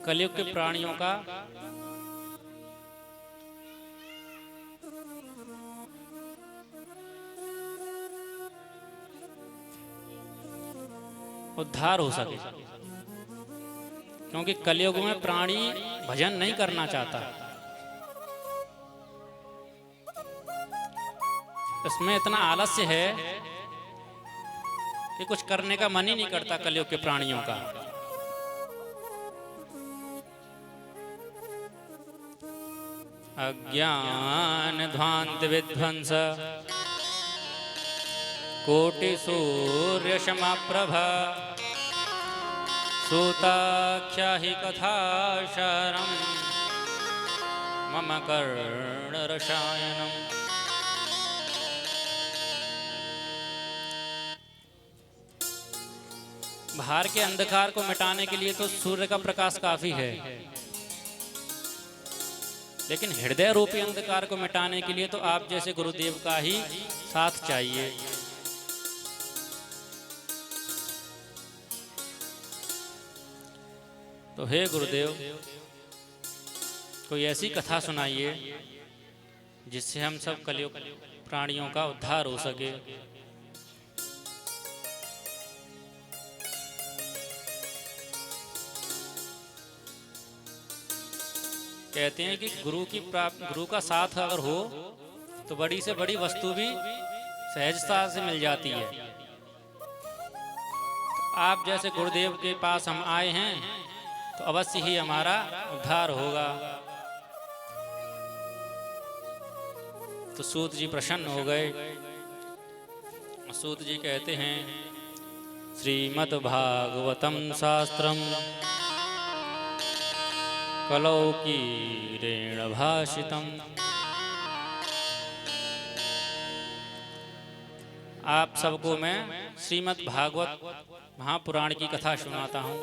कलयुग के प्राणियों का उद्धार हो सके, क्योंकि कलयुग में प्राणी भजन नहीं करना चाहता। इसमें इतना आलस्य है कि कुछ करने का मन ही नहीं करता कलयुग के प्राणियों का। अज्ञान ध्वांत विध्वंस कोटि सूर्य समाप्रभा सूताख्या हि कथा शरम मम कर्ण रसायनम। बाहर के अंधकार को मिटाने के लिए तो सूर्य का प्रकाश काफी है, लेकिन हृदय रूपी अंधकार को मिटाने के लिए तो आप जैसे गुरुदेव का ही साथ चाहिए। तो हे गुरुदेव, कोई ऐसी कथा सुनाइए जिससे हम सब कलयुग प्राणियों का उद्धार हो सके। कहते हैं कि गुरु का साथ अगर हो तो बड़ी से बड़ी वस्तु भी सहजता से मिल जाती है। तो आप जैसे गुरुदेव के पास हम आए हैं तो अवश्य ही हमारा उद्धार होगा। तो सूत जी प्रसन्न हो गए। सूत जी कहते हैं, श्रीमद् भागवतम शास्त्रम कलौकीरेण भाषितम। आप सबको मैं श्रीमद् भागवत महापुराण की कथा सुनाता हूँ,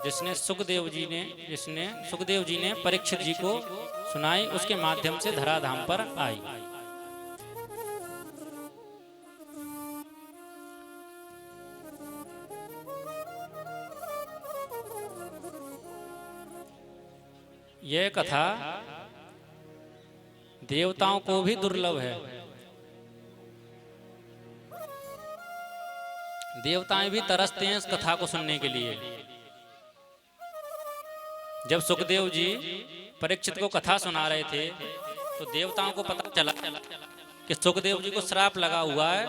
जिसने सुखदेव जी ने परीक्षित जी को सुनाई, उसके माध्यम से धराधाम पर आई। यह कथा देवताओं को भी दुर्लभ है। देवताएं भी तरसते हैं इस कथा को सुनने के लिए। जब सुखदेव जी परीक्षित को कथा सुना रहे थे तो देवताओं को पता चला कि सुखदेव जी को श्राप लगा हुआ है,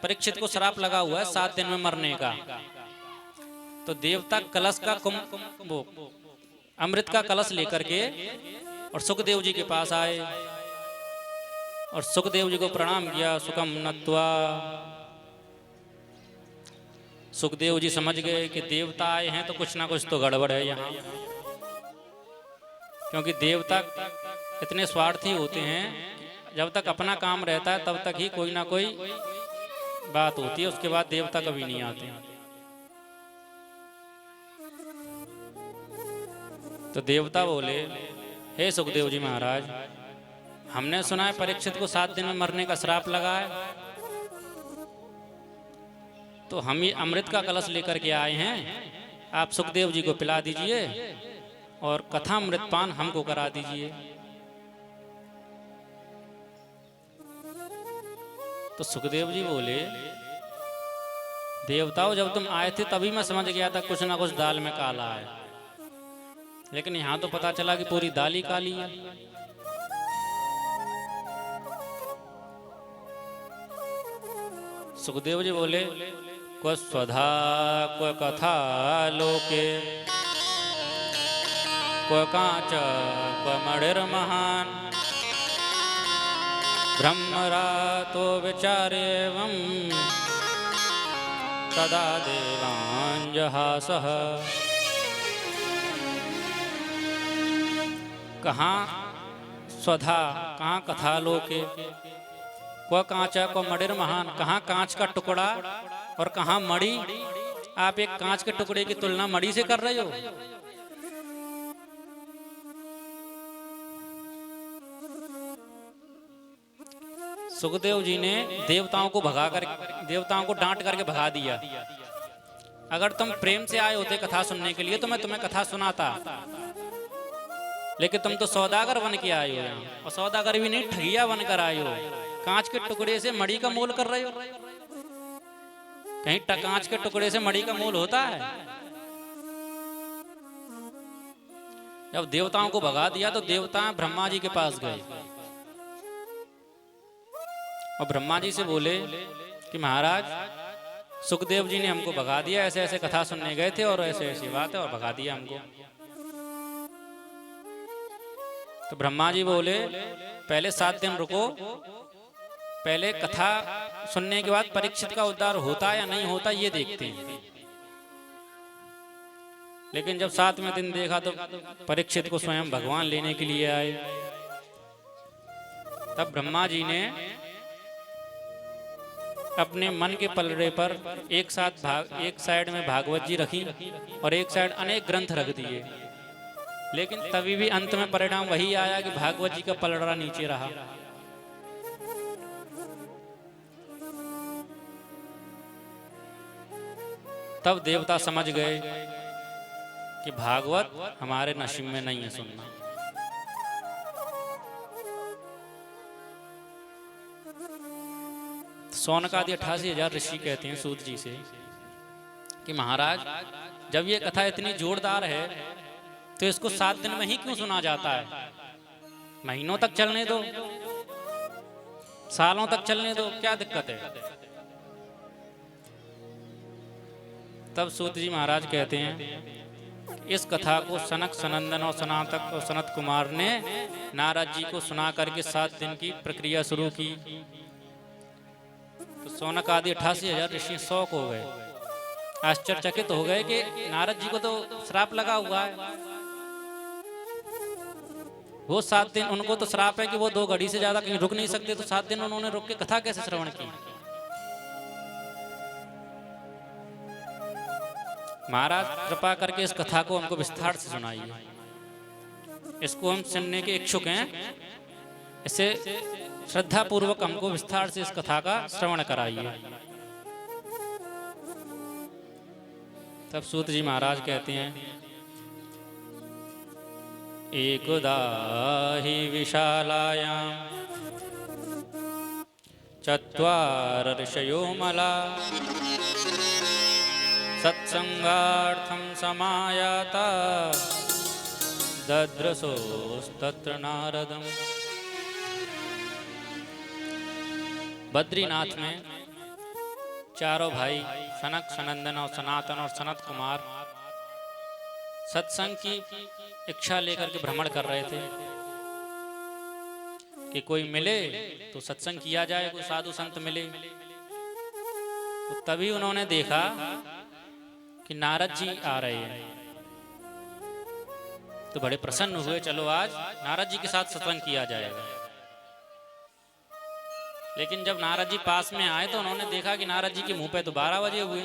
परीक्षित को श्राप लगा हुआ है 7 दिन में मरने का। तो देवता कलश का अमृत का कलश लेकर के और सुखदेव जी के पास आए और सुखदेव जी को प्रणाम किया। सुखम नत्वा। सुखदेव जी समझ गए कि देवता आए हैं तो कुछ ना कुछ तो गड़बड़ है यहाँ, क्योंकि देवता इतने स्वार्थी होते हैं, जब तक अपना काम रहता है तब तक ही कोई ना कोई बात होती है, उसके बाद देवता कभी नहीं आते। तो देवता बोले, हे सुखदेव जी महाराज, हमने सुना है परीक्षित को 7 दिन में मरने का श्राप लगा है, तो हम ही अमृत का कलश लेकर के आए हैं, आप सुखदेव जी को पिला दीजिए और कथा अमृतपान हमको करा दीजिए। तो सुखदेव जी बोले, देवताओं जब तुम आए थे तभी मैं समझ गया था कुछ ना कुछ दाल में काला है, लेकिन यहाँ तो पता चला कि पूरी दाल ही काली है। सुखदेव जी बोले, क्व स्वधा क्व कथा लोके, क्व कांच क्व मणिर्महान, ब्रह्मरातो विचार्येवं तदा देवांजहासः। कहाँ स्वधा, कहाँ कथा लोके, क्व कांचा क्व मणिर महान, कहाँ कांच का टुकड़ा और कहाँ मणि। आप एक कांच के टुकड़े की तुलना मणि से कर रहे हो। सुखदेव जी ने देवताओं को देवताओं को डांट करके भगा दिया। अगर तुम प्रेम से आए होते कथा सुनने के लिए तो मैं तुम्हें कथा सुनाता, लेकिन तुम तो सौदागर बन के आए हो यहाँ, और सौदागर भी नहीं, ठगिया बनकर आए हो। कांच के टुकड़े से मणि का मोल कर रहे हो। कहीं कांच के टुकड़े से मणि का मोल होता है? जब देवताओं को भगा दिया तो देवता ब्रह्मा जी के पास गए और ब्रह्मा जी से बोले कि महाराज, सुखदेव जी ने हमको भगा दिया, ऐसे ऐसे कथा सुनने गए थे और ऐसे ऐसी बात है और भगा दिया हमको। तो ब्रह्मा जी बोले, पहले 7 दिन रुको, पहले कथा सुनने के बाद परीक्षित का उद्धार होता या नहीं होता ये देखते हैं। लेकिन जब 7वें दिन देखा तो परीक्षित को स्वयं भगवान लेने के लिए आए। तब ब्रह्मा जी ने अपने मन के पलड़े पर एक साइड में भागवत जी रखी और एक साइड अनेक ग्रंथ रख दिए। लेकिन तभी भी अंत में परिणाम वही आया कि भागवत जी का पलड़ा नीचे रहा। तब देवता समझ गए कि भागवत हमारे नसीब में नहीं है सुनना। सौनकादि 88,000 ऋषि कहते हैं सूत जी से कि महाराज, जब ये कथा इतनी जोरदार है तो इसको 7 दिन में ही क्यों सुना जाता है? महीनों तक चलने दो, सालों तक चलने दो, क्या दिक्कत है? तब सूत जी महाराज कहते हैं, इस कथा को सनक, सनंदन और सनातक और सनत कुमार ने नारद जी को सुना करके 7 दिन की प्रक्रिया शुरू की। तो सौनक आदि 88,000 ऋषि शौक हो गए, आश्चर्यचकित हो गए कि नारद जी को तो श्राप लगा हुआ है। वो 7 दिन, उनको तो श्राप है कि वो 2 घड़ी से ज्यादा कहीं रुक नहीं सकते, तो 7 दिन उन्होंने रुक के कथा कैसे श्रवण की? महाराज कृपा करके इस कथा को हमको विस्तार से सुनाइए, इसको हम सुनने के इच्छुक हैं, इसे श्रद्धा पूर्वक हमको विस्तार से इस कथा का श्रवण कराइए। तब सूत जी महाराज कहते हैं, एकदा हि विशालायां चत्वार ऋषयो मला सत्संगार्थं समायाता दद्रसोस्तत्र नारदम। बद्रीनाथ में चारों भाई सनक, सनंदन और सनातन और सनत कुमार सत्संग की इच्छा लेकर के भ्रमण कर रहे थे कि कोई मिले तो सत्संग किया जाए, कोई साधु संत मिले। तो तभी उन्होंने देखा कि नारद जी आ रहे हैं, तो बड़े प्रसन्न हुए, चलो आज नारद जी के साथ सत्संग किया जाएगा। लेकिन जब नारद जी पास में आए तो उन्होंने देखा कि नारद जी के मुंह पे तो 12 बजे हुए।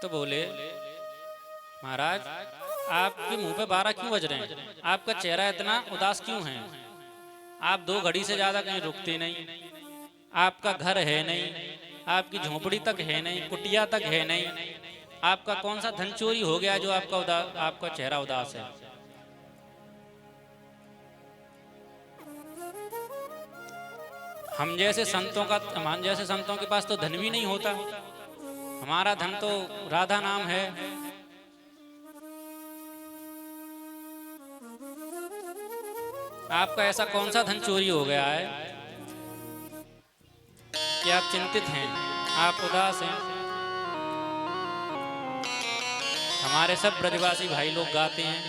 तो बोले, महाराज आपके मुंह पे 12 क्यों बज रहे हैं? आपका चेहरा इतना उदास क्यों है? आप 2 घड़ी से ज्यादा कहीं रुकते नहीं, आपका घर है नहीं, आपकी झोपड़ी तक है नहीं, कुटिया तक है नहीं, आपका कौन सा धन चोरी हो गया जो आपका चेहरा उदास है? हम जैसे संतों के पास तो धन भी नहीं होता, हमारा धन तो राधा नाम है। आपका ऐसा कौन सा धन चोरी हो गया है कि आप चिंतित हैं, आप उदास हैं? हमारे सब ब्रजवासी भाई लोग गाते हैं,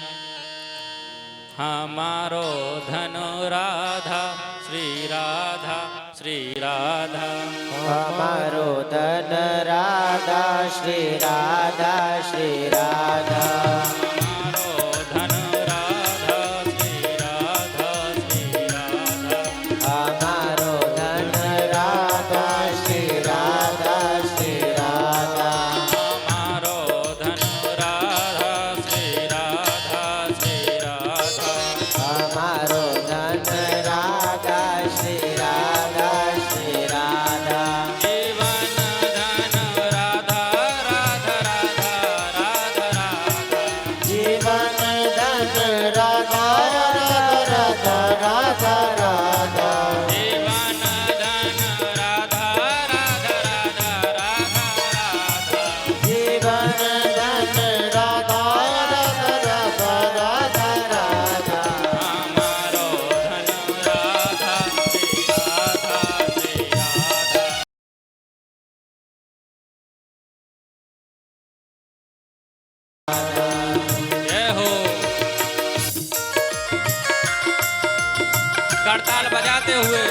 हमारो धन राधा श्री राधा श्री राधा। हमारो धन राधा श्री राधा श्री राधा। हमारो धन राधा श्री राधा श्री राधा। हमारो धन राधा श्री राधा श्री राधा। हमारो धन राधा श्री राधा श्री राधा। हमारो धन राधा श्री राधा श्री राधा। जीवन धन राधा राधा राधा राधा राधा। जीवन धन राधा राधा राधा राधा। जीवन धन राधा राधा राधा राधा राधा। जीवन धन राधा राधा राधा राधा राधा। हमारो धन राधा श्री राधा श्री राधा। जय हो। करताल बजाते हुए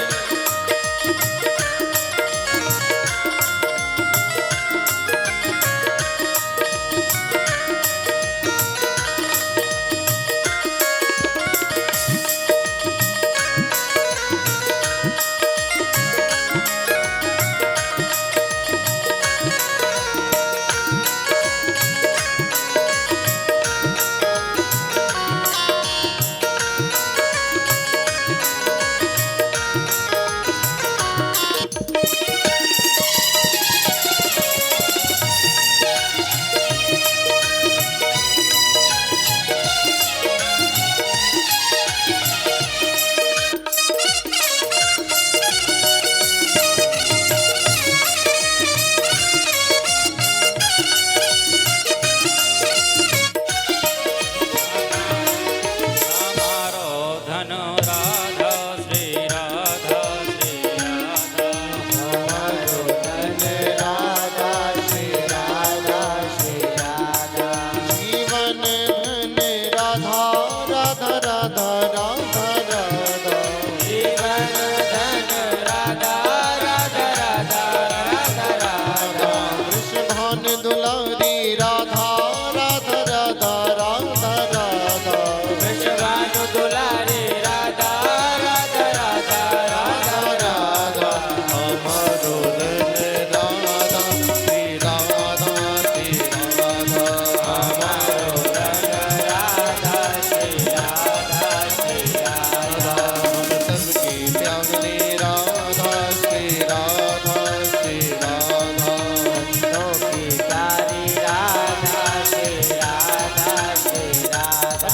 हमारो धन राधा श्री राधा श्री राधा। हमारो धन राधा श्री राधा श्री राधा। जीवन धन राधा राधा राधा राधा राधा। जीवन धन राधा राधा राधा राधा राधा। वृषभान दुलारी राधा राधा राधा राधा राधा। विश्वानु दुलारी राधा राधा राधा राधा राधा। हमारो धन राधा श्री राधा श्री राधा। हमारो धन राधा श्री राधा श्री राधा। हम सबकी प्यारी राधा श्री राधा श्री राधा। तो की प्यारी राधा श्री राधा श्री राधा।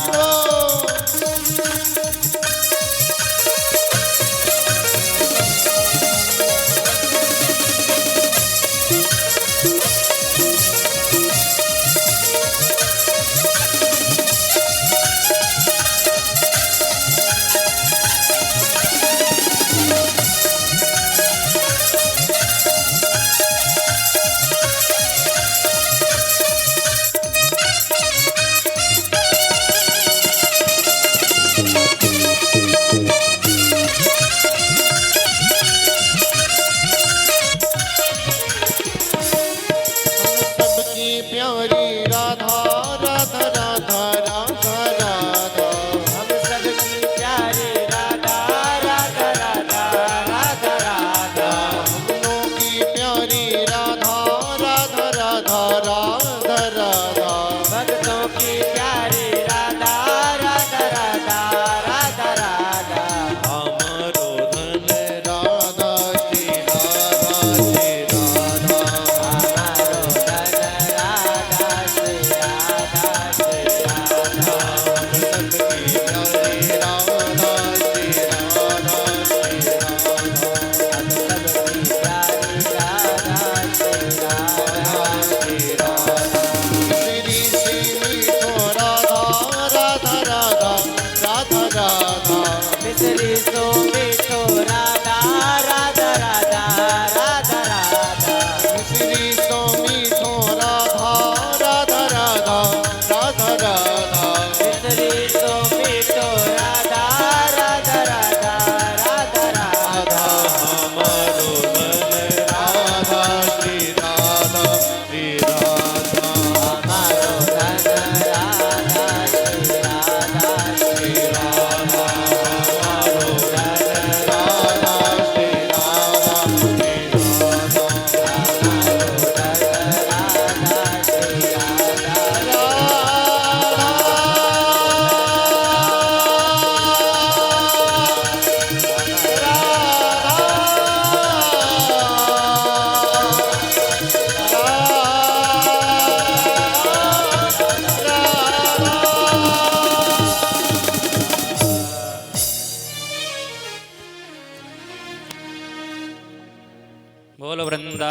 सबकी प्यारी राधा राधा राधा राधा राधा। हम सबकी प्यारी राधा राधा राधा राधा राधा। हमनों की प्यारी राधा राधा राधा राधा राधा। भक्तों की प्यारी राधा राधा राधा राधा राधा। हमारो धन राधा श्री राधा श्री राधा। हमारो धन राधा श्री राधा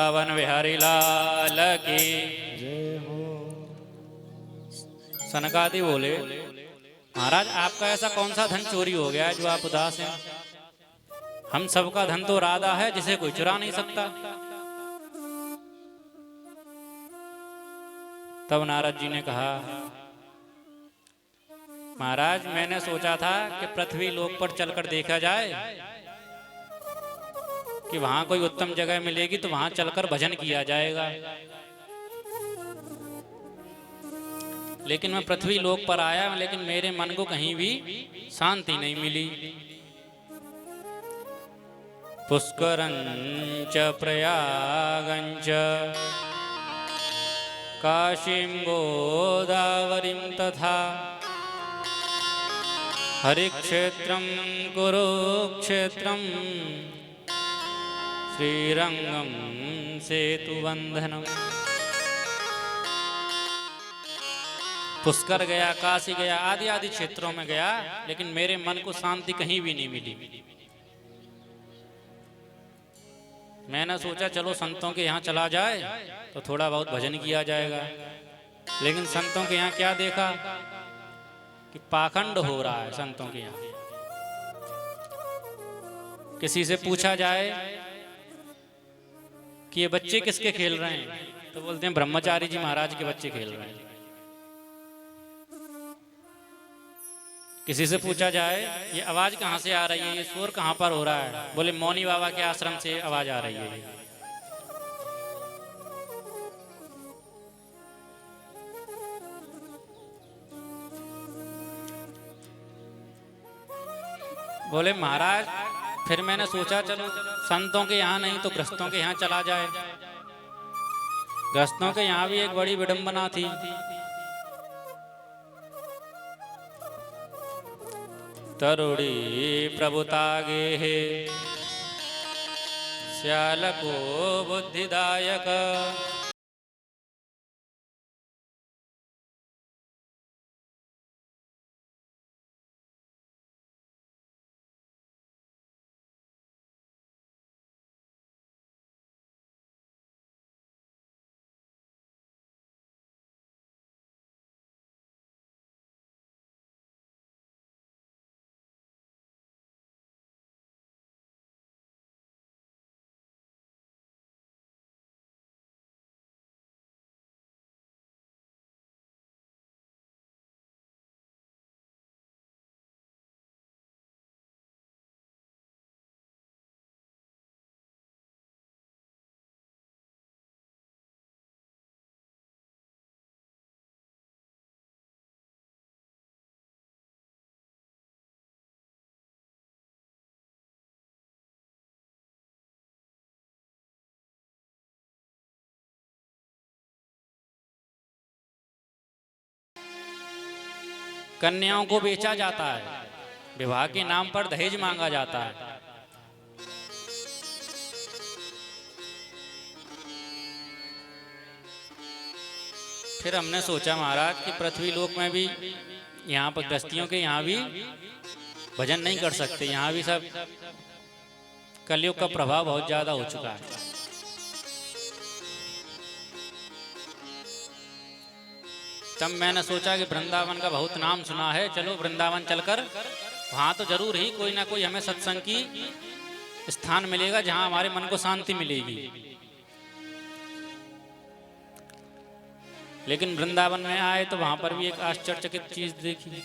वृंदावन बिहारी लाल की। सनकादि बोले, महाराज आपका ऐसा कौन सा धन चोरी हो गया है जो आप उदास हैं? हम सबका धन तो राधा है जिसे कोई चुरा नहीं सकता। तब नारद जी ने कहा, महाराज मैंने सोचा था कि पृथ्वी लोक पर चलकर देखा जाए कि वहां कोई उत्तम जगह मिलेगी तो वहां चलकर भजन किया जाएगा। लेकिन मैं पृथ्वी लोक पर आया, लेकिन मेरे मन को कहीं भी शांति नहीं मिली। पुष्करंच प्रयागंच काशीं गोदावरीं तथा हरिक्षेत्रं कुरुक्षेत्रं श्रीरंगं सेतुबंधनम्। पुष्कर गया, काशी गया, आदि आदि क्षेत्रों में गया, लेकिन मेरे मन को शांति कहीं भी नहीं मिली। मैंने सोचा चलो संतों के यहाँ चला जाए तो थोड़ा बहुत भजन किया जाएगा, लेकिन संतों के यहाँ क्या देखा कि पाखंड हो रहा है। संतों के यहाँ किसी से पूछा जाए कि ये बच्चे किसके खेल रहे हैं, तो बोलते हैं ब्रह्मचारी जी महाराज के बच्चे खेल रहे हैं। किसी से पूछा जाए ये आवाज कहाँ से आ रही है, ये शोर कहाँ पर हो रहा है, बोले मौनी बाबा के आश्रम से आवाज आ रही है। बोले महाराज फिर मैंने सोचा चलो संतों के यहाँ नहीं तो गृहस्थों के यहाँ चला जाए। गृहस्थों के यहाँ भी एक बड़ी विडंबना थी। तरुड़ी प्रभुतागे है श्याल को बुद्धिदायक। कन्याओं को बेचा जाता है, विवाह के नाम पर दहेज मांगा जाता है। फिर हमने सोचा महाराज कि पृथ्वी लोक में भी यहाँ पर गृहस्थियों के यहाँ भी भजन नहीं कर सकते, यहाँ भी सब कलयुग का प्रभाव बहुत ज्यादा हो चुका है। तब मैंने सोचा कि वृंदावन का बहुत नाम सुना है, चलो वृंदावन चलकर वहां तो जरूर ही कोई ना कोई हमें सत्संग की स्थान मिलेगा जहां हमारे मन को शांति मिलेगी। लेकिन वृंदावन में आए तो वहां पर भी एक आश्चर्यचकित चीज देखी।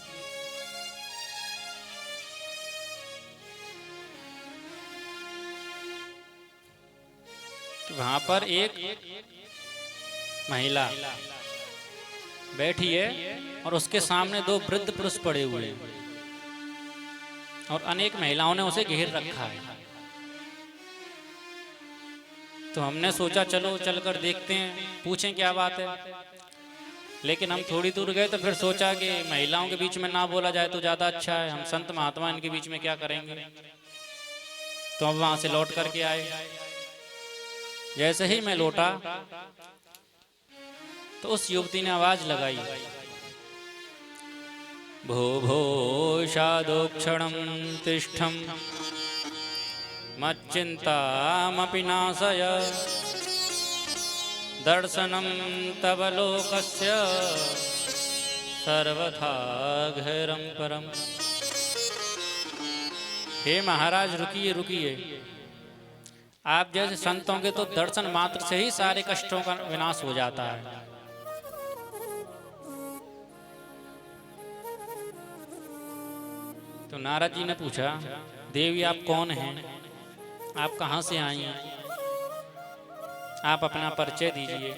वहां पर एक महिला बैठी है और उसके सामने दो वृद्ध पुरुष पड़े हुए हैं और अनेक महिलाओं ने उसे घेर रखा है। तो हमने सोचा चलो चलकर देखते हैं, पूछें क्या बात है। लेकिन हम थोड़ी दूर गए तो फिर सोचा कि महिलाओं के बीच में ना बोला जाए तो ज्यादा अच्छा है, हम संत महात्मा इनके बीच में क्या करेंगे। तो हम वहां से लौट करके आए। जैसे ही मैं लौटा तो उस युवती ने आवाज लगाई, भो भो शादोक्षणं तिष्ठं मच्चिंतामपि नाशय दर्शनम तव लोकस्य सर्वथा घैरम परम। हे महाराज रुकिए रुकिए, आप जैसे संतों के तो दर्शन मात्र से ही सारे कष्टों का विनाश हो जाता है। तो नारद जी ने पूछा, देवी आप कौन हैं, आप कहाँ से आई हैं, आप अपना परिचय दीजिए।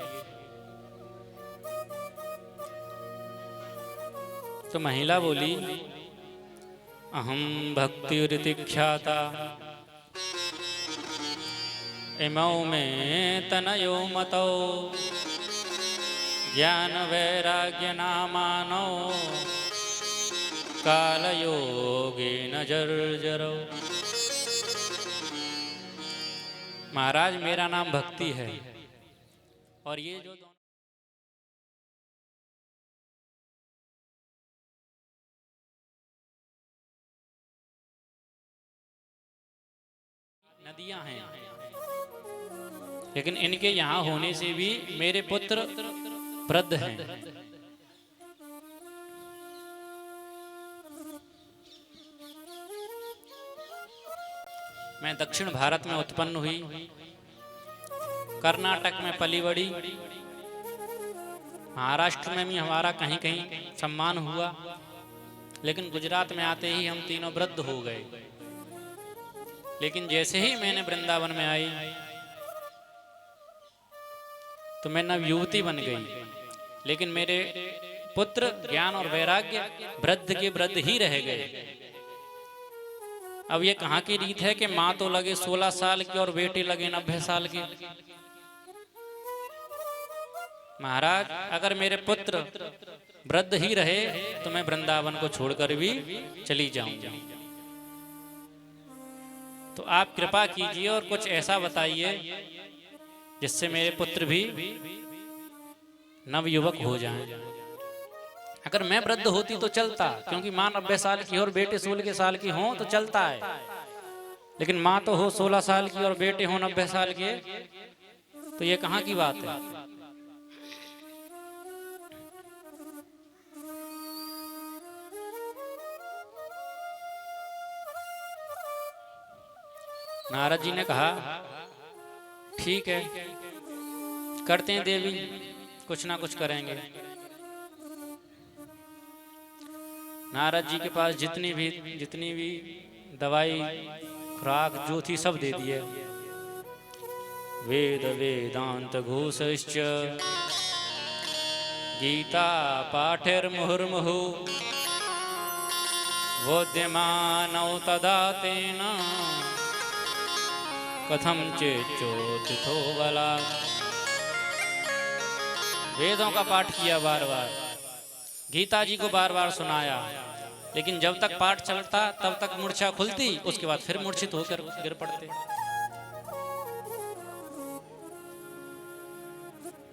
तो महिला बोली, अहम भक्ति ख्याता इमौ में तनयो मतो ज्ञान वैराग्य नामानो काल योगे न जर्जरो। महाराज मेरा नाम भक्ति है, और ये जो नदियां हैं, लेकिन इनके यहाँ होने से भी मेरे पुत्र वृद्ध हैं। मैं दक्षिण भारत में उत्पन्न हुई, कर्नाटक में पली बड़ी, महाराष्ट्र में भी हमारा कहीं कहीं सम्मान हुआ, लेकिन गुजरात में आते ही हम तीनों वृद्ध हो गए। लेकिन जैसे ही मैंने वृंदावन में आई तो मैं नव युवती बन गई, लेकिन मेरे पुत्र ज्ञान और वैराग्य वृद्ध के वृद्ध ही रह गए। अब ये कहाँ की रीत है कि माँ तो लगे 16 साल की और बेटे लगे 90 साल के। महाराज अगर मेरे पुत्र वृद्ध ही रहे तो मैं वृंदावन को छोड़कर भी चली जाऊंगी। तो आप कृपा कीजिए और कुछ ऐसा बताइए जिससे मेरे पुत्र भी नवयुवक हो जाएं। अगर मैं वृद्ध होती तो चलता, क्योंकि माँ 90 साल की और बेटे 16 साल की हों तो चलता है, लेकिन माँ तो हो 16 साल की और बेटे हो 90 साल के, तो ये कहाँ की बात है। नारद जी ने कहा, ठीक है करते हैं देवी, कुछ ना कुछ करेंगे। नारद जी के पास जितनी भी दवाई खुराक जो थी सब दे दिए। वेद वेदांत घोषश्च गीता पाठेर मुहुर्मुहु वोद्यमानौ तदा तेन कथम चेच्चोतिथो बला। वेदों का पाठ किया बार बार, गीता जी को बार बार सुनाया, लेकिन जब तक पाठ चलता तब तक मूर्छा खुलती, उसके बाद फिर मूर्छित होकर गिर पड़ते।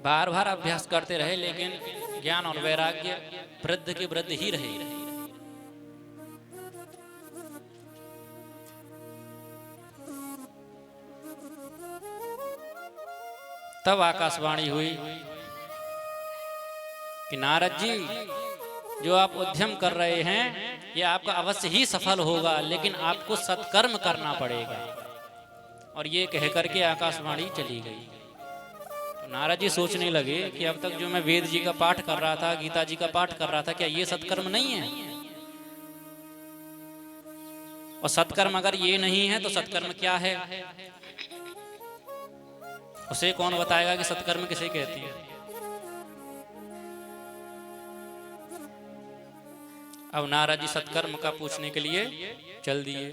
बार बार अभ्यास करते रहे, लेकिन ज्ञान और वैराग्य वृद्ध के वृद्ध ही रहे। तब आकाशवाणी हुई कि नारद जी जो आप उद्यम कर रहे हैं ये आपका अवश्य ही सफल होगा, लेकिन आपको सत्कर्म करना पड़ेगा। और ये कह करके आकाशवाणी चली गई। तो नारद जी सोचने लगे कि अब तक जो मैं वेद जी का पाठ कर रहा था, गीता जी का पाठ कर रहा था, क्या ये सत्कर्म नहीं है? और सत्कर्म अगर ये नहीं है तो सत्कर्म क्या है? उसे कौन बताएगा कि सत्कर्म किसे कहती है? अब नारद जी सत्कर्म का पूछने के लिए चल दिए।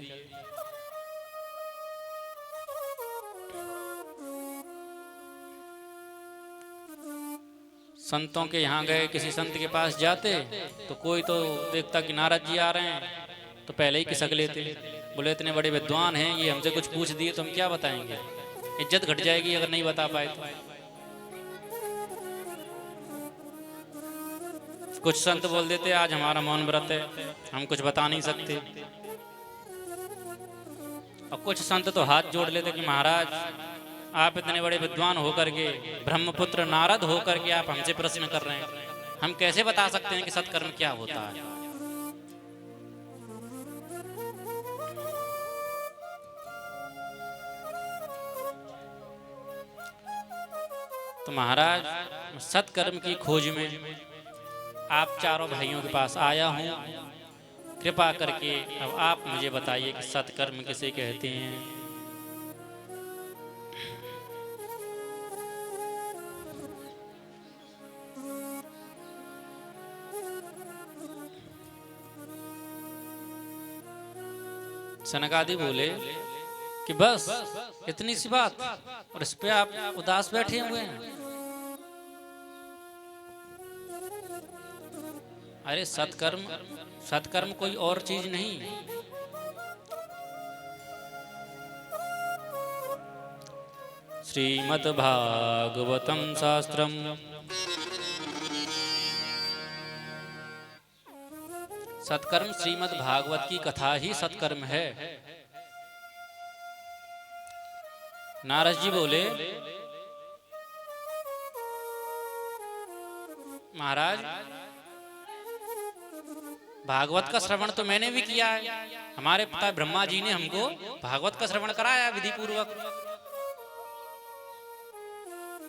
संतों के यहाँ गए, किसी संत के पास जाते तो कोई तो देखता कि नारद जी आ रहे हैं तो पहले ही खिसक लेते, बोले इतने बड़े विद्वान हैं, ये हमसे कुछ पूछ दिए तो हम क्या बताएंगे, इज्जत घट जाएगी अगर नहीं बता पाए तो। कुछ संत बोल देते आज हमारा मौन व्रत है, हम कुछ बता नहीं सकते। और कुछ संत तो हाथ जोड़ लेते कि महाराज आप इतने बड़े विद्वान होकर के, ब्रह्मपुत्र नारद होकर के आप हमसे प्रश्न कर रहे हैं, हम कैसे बता सकते हैं कि सत्कर्म क्या होता है? तो महाराज, सत्कर्म की खोज में आप चारों भाइयों के पास आया हूं। कृपा करके अब आप मुझे बताइए कि सत्कर्म किसे कहते हैं? सनकादि बोले कि बस इतनी सी बात, और इस पे आप उदास बैठे हुए हैं? अरे सत्कर्म, सत्कर्म कोई और चीज नहीं। श्रीमद् भागवतम शास्त्रम सत्कर्म, श्रीमद् भागवत की कथा ही सत्कर्म है। नारद जी बोले, महाराज भागवत का श्रवण तो मैंने भी किया है। हमारे पिता ब्रह्मा जी ने हमको भागवत का श्रवण कराया विधि पूर्वक।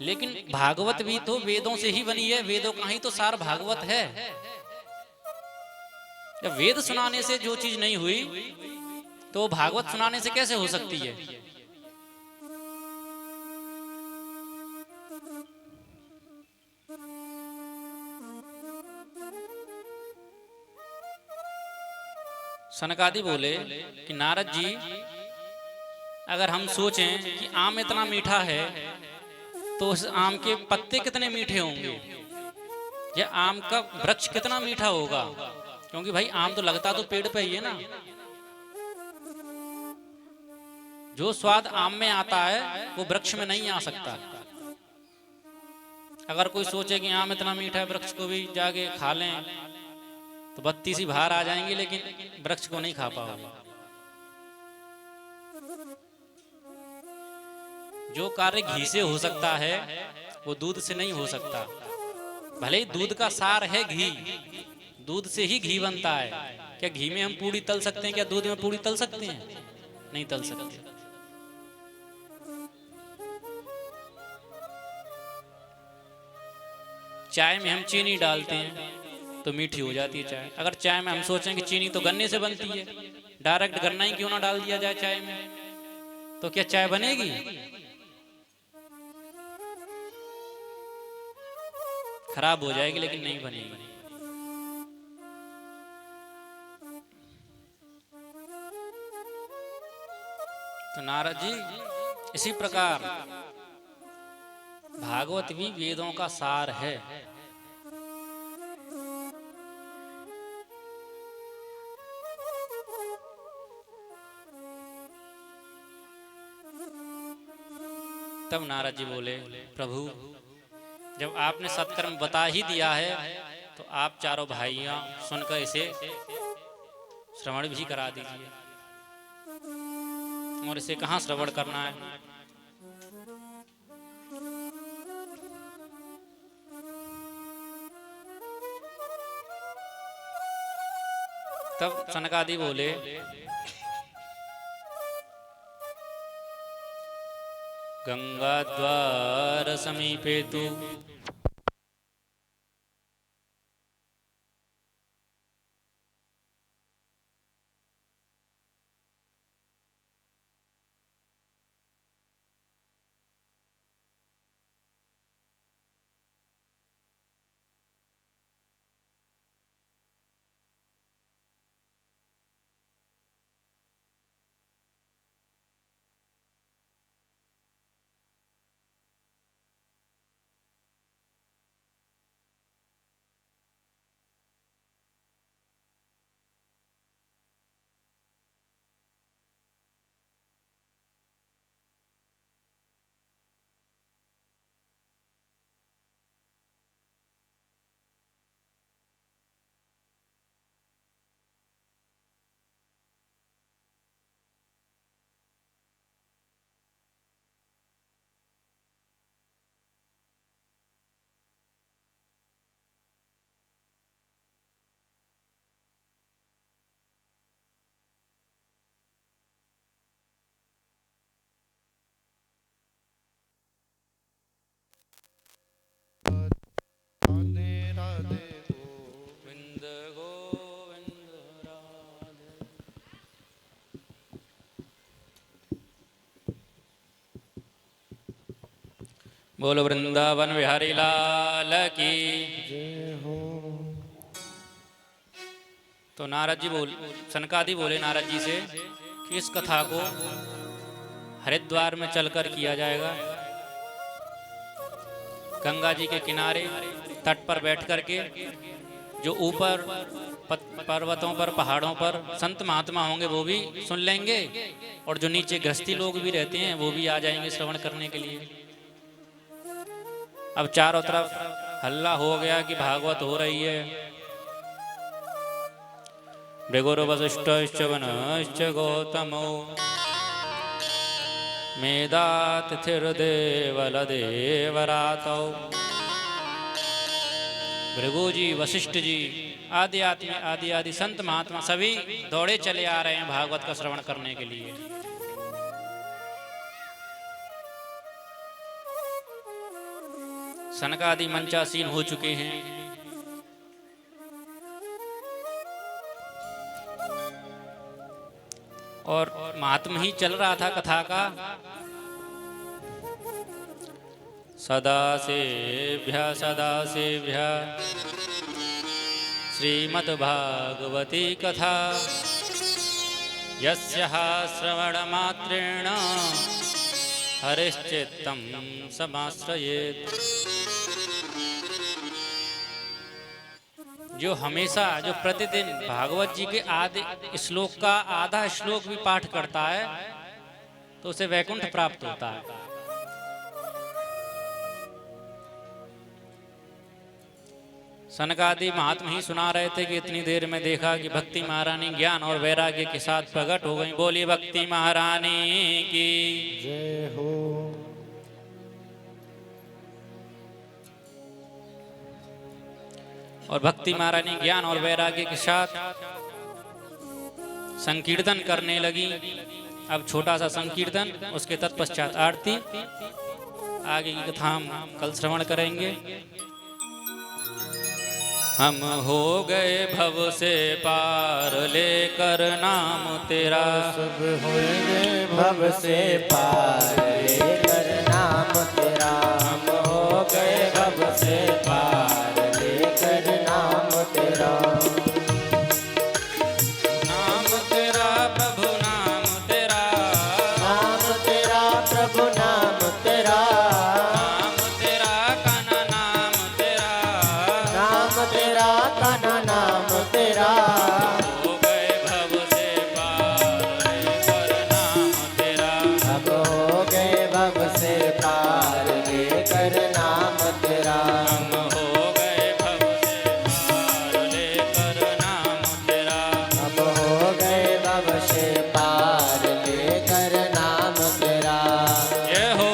लेकिन भागवत भी तो वेदों से ही बनी है, वेदों का ही तो सार भागवत है। जब वेद सुनाने से जो चीज नहीं हुई तो भागवत सुनाने से कैसे हो सकती है? सनकादि बोले कि नारद जी, अगर हम सोचें कि आम इतना मीठा है तो उस आम के पत्ते कितने मीठे होंगे, या आम का वृक्ष कितना मीठा होगा? क्योंकि भाई आम तो लगता तो पेड़ पे ही है ना। जो स्वाद आम में आता है वो वृक्ष में नहीं आ सकता। अगर कोई सोचे कि आम इतना मीठा है, वृक्ष को भी जाके खा लें तो 32 ही बाहर आ जाएंगे, लेकिन वृक्ष को नहीं खा पाओगे। जो कार्य घी से हो सकता है वो दूध से नहीं हो सकता। भले ही दूध का सार है घी, दूध से ही घी बनता है। क्या घी में हम पूड़ी तल सकते हैं? क्या दूध में पूड़ी तल सकते हैं? नहीं तल सकते। चाय में हम चीनी डालते हैं तो मीठी हो जाती है चाय। अगर चाय में हम सोचें कि चीनी तो गन्ने से बनती है, डायरेक्ट गन्ना ही क्यों ना डाल दिया जाए चाय में, तो क्या चाय बनेगी? खराब हो जाएगी, लेकिन नहीं बनेगी। तो नारद जी, इसी प्रकार भागवत भी वेदों का सार है। तब नारद जी बोले, प्रभु जब आपने सत्कर्म बता ही दिया है तो आप चारों भाइयां सुनकर इसे श्रवण भी करा दीजिए। और इसे कहाँ श्रवण करना है? तब सनकादि बोले, गंगा द्वार समीपे तु बोलो वृंदावन बिहारी लाल की। तो नारद जी सनकादि बोले नारद जी से कि इस कथा को हरिद्वार में चलकर किया जाएगा। गंगा जी के किनारे तट पर बैठ करके जो ऊपर पर्वतों पर पहाड़ों पर संत महात्मा होंगे वो भी सुन लेंगे, और जो नीचे गृहस्थी लोग भी रहते हैं वो भी आ जाएंगे श्रवण करने के लिए। अब चारों तरफ हल्ला हो गया कि भागवत हो रही है। भृगुर वसिष्ठश्च वनश्च गौतमो मेधातिथिर्देवलदेवरातौ। भृगु जी, वशिष्ठ जी, आदि संत महात्मा सभी दौड़े चले आ रहे हैं भागवत का श्रवण करने के लिए। सनकादि मंचासीन हो चुके हैं। और महात्मा ही चल रहा था कथा का। सदासेभ्य श्रीमद्भागवती कथा यस्याः श्रवणमात्रेण हरिश्चित्तं समाश्रयेत्। जो हमेशा, जो प्रतिदिन भागवत जी के आधे श्लोक का आधा श्लोक भी पाठ करता है तो उसे वैकुंठ प्राप्त होता है। सनकादि महात्मा ही सुना रहे थे कि इतनी देर में देखा कि भक्ति महारानी ज्ञान और वैराग्य के साथ प्रकट हो गई। बोली भक्ति महारानी की जय हो। और भक्ति महारानी ज्ञान और वैराग्य के साथ संकीर्तन करने लगी। अब छोटा सा संकीर्तन, उसके तत्पश्चात आरती। आगे की कथा हम कल श्रवण करेंगे। हम हो गए भव से पार लेकर नाम तेरा, सब होंगे भव से पार लेकर नाम तेरा। हम हो गए भव से पार लेकर नाम तेरा। नाम तेरा प्रभु नाम तेरा, नाम तेरा प्रभु नाम तेरा। नाम तेरा कान्हा नाम तेरा, नाम तेरा कान्हा नाम तेरा। हो गए भव से पार लेकर नाम तेरा। अब हो गए भव से पार लेकर नाम तेरा। हम हो गए भव से पार लेकर नाम तेरा। अब हो गए भव से पार लेकर नाम तेरा। जय हो।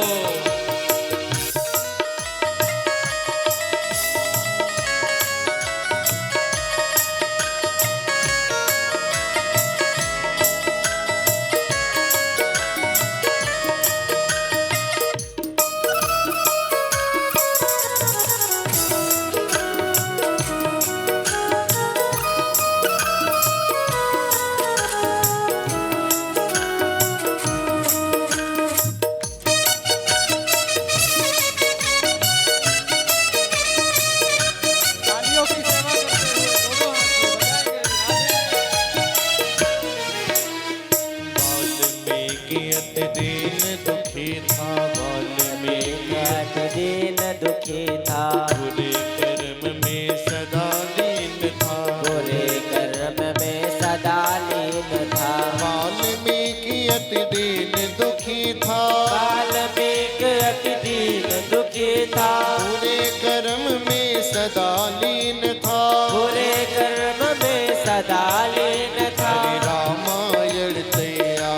वाल्मीकि अति दीन दुखी था, वाल्मीकि अति दीन दुखी था, बुरे कर्म में सदा लीन था। बुरे कर्म में सदा लीन था। वाल्मीकि अति दीन दुखी था, वाल्मीकि अति दीन दुखी था। बुरे कर्म में सदा लीन था। बुरे कर्म में सदा लीन था। रामायण तेरा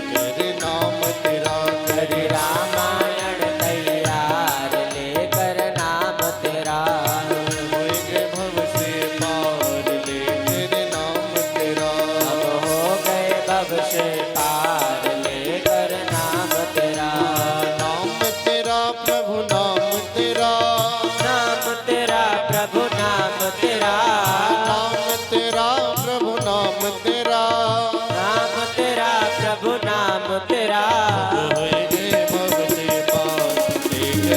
लेकर नाम तेरा, हरि रामायण तैयार लेकर नाम तेरा। होएंगे भव से पार लेकर नाम तेरा। अब हो गए भव से पार लेकर नाम तेरा। नाम तेरा प्रभु नाम तेरा, नाम तेरा प्रभु नाम तेरा। नाम तेरा प्रभु नाम तेरा। नाम तेरा प्रभु नाम तेरा। होएंगे भव से पार लेकर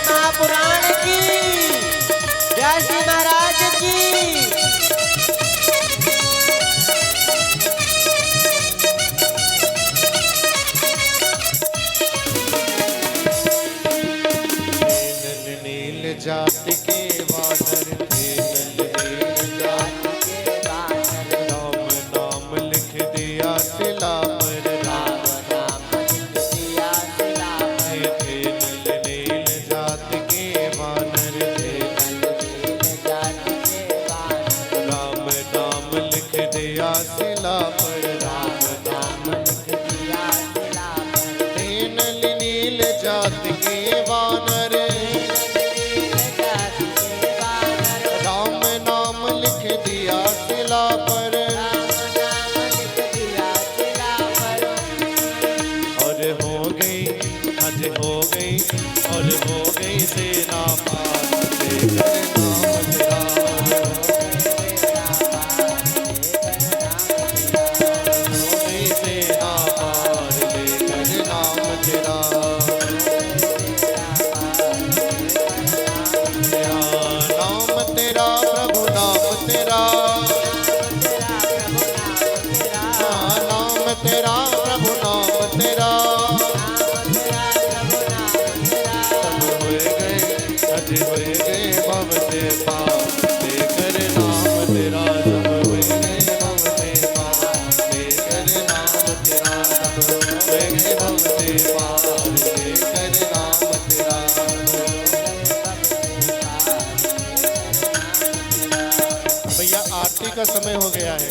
महापुराण की, व्यास जी महाराज की। नील जात के वानर थे, नील जात के वानर, राम नाम लिख दिया शिला पर, राम नाम लिख दिया शिला पर। थे नील जात के वानर थे, नील जात के वानर, राम नाम लिख दिया शिला पर, राम नाम लिख दिया शिला पर। थे नील जात के वानर, राम नाम लिख दिया शिला पर, और हो गई आज हो गई, और हो गई सेना पार, लेकर नाम तेरा, हो गई सेना पार, लेकर नाम तेरा। नाम तेरा प्रभु नाम तेरा, नाम तेरा प्रभु नाम तेरा, सब हुए गए आज हुए गए भव से पार, लेकर नाम तेरा, सब हुए गए भव से पार, लेकर नाम तेरा, सब हुए गए भव से पार, लेकर नाम तेरा। भैया आरती का समय हो गया है,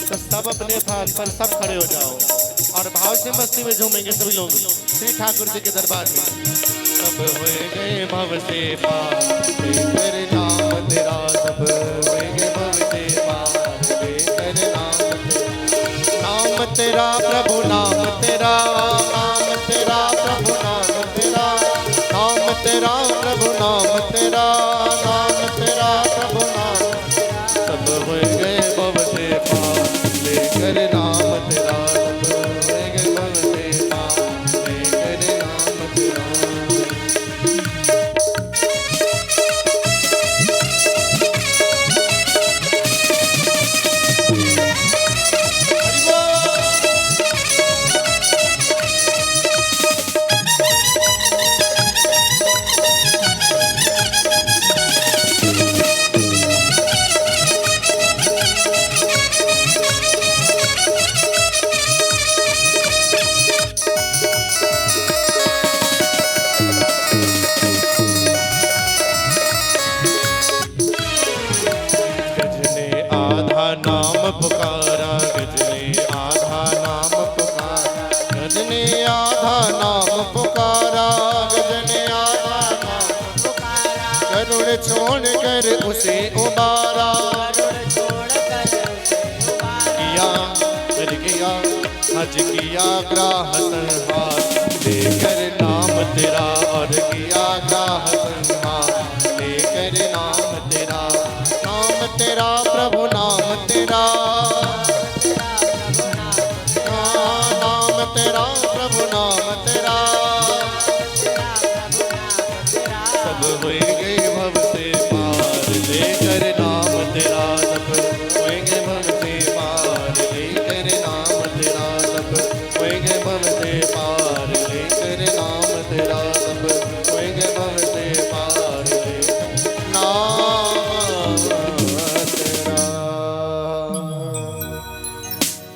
तो सब अपने स्थान पर सब खड़े हो जाओ और भाव से मस्ती में झूमेंगे सभी लोग श्री ठाकुर जी के दरबार में। सब हुए गए भव से पार, लेकर नाम तेरा, सब हुए गए भव से पार, लेकर नाम तेरा। नाम तेरा प्रभु नाम तेरा, नाम तेरा प्रभु नाम तेरा, नाम तेरा प्रभु नाम तेरा, नाम तेरा प्रभु नाम, सब हुए गए भव से पार, लेकर नाम तेरा, सब हुए गए भव से पार, लेकर नाम तेरा। हरि बोल। गजने आधा नाम पुकारा, गजने आधा नाम पुकारा, गजने आधा नाम पुकारा, गजने आधा नाम पुकारा, करुण छोड़ कर उसे उबारा, किया कर गया हज किया ग्राह संहार, लेकर नाम तेरा, और किया ग्राह संहार, लेकर नाम तेरा। नाम तेरा प्रभु नाम तेरा, नाम तेरा प्रभु नाम तेरा, सब हुए गए भव से पार, लेकर नाम तेरा, सब हुए गए भव से पार, लेकर नाम तेरा, सब हुए गए भव से पार, लेकर नाम तेरा, सब हुए गए भव से पार, लेकर नाम तेरा।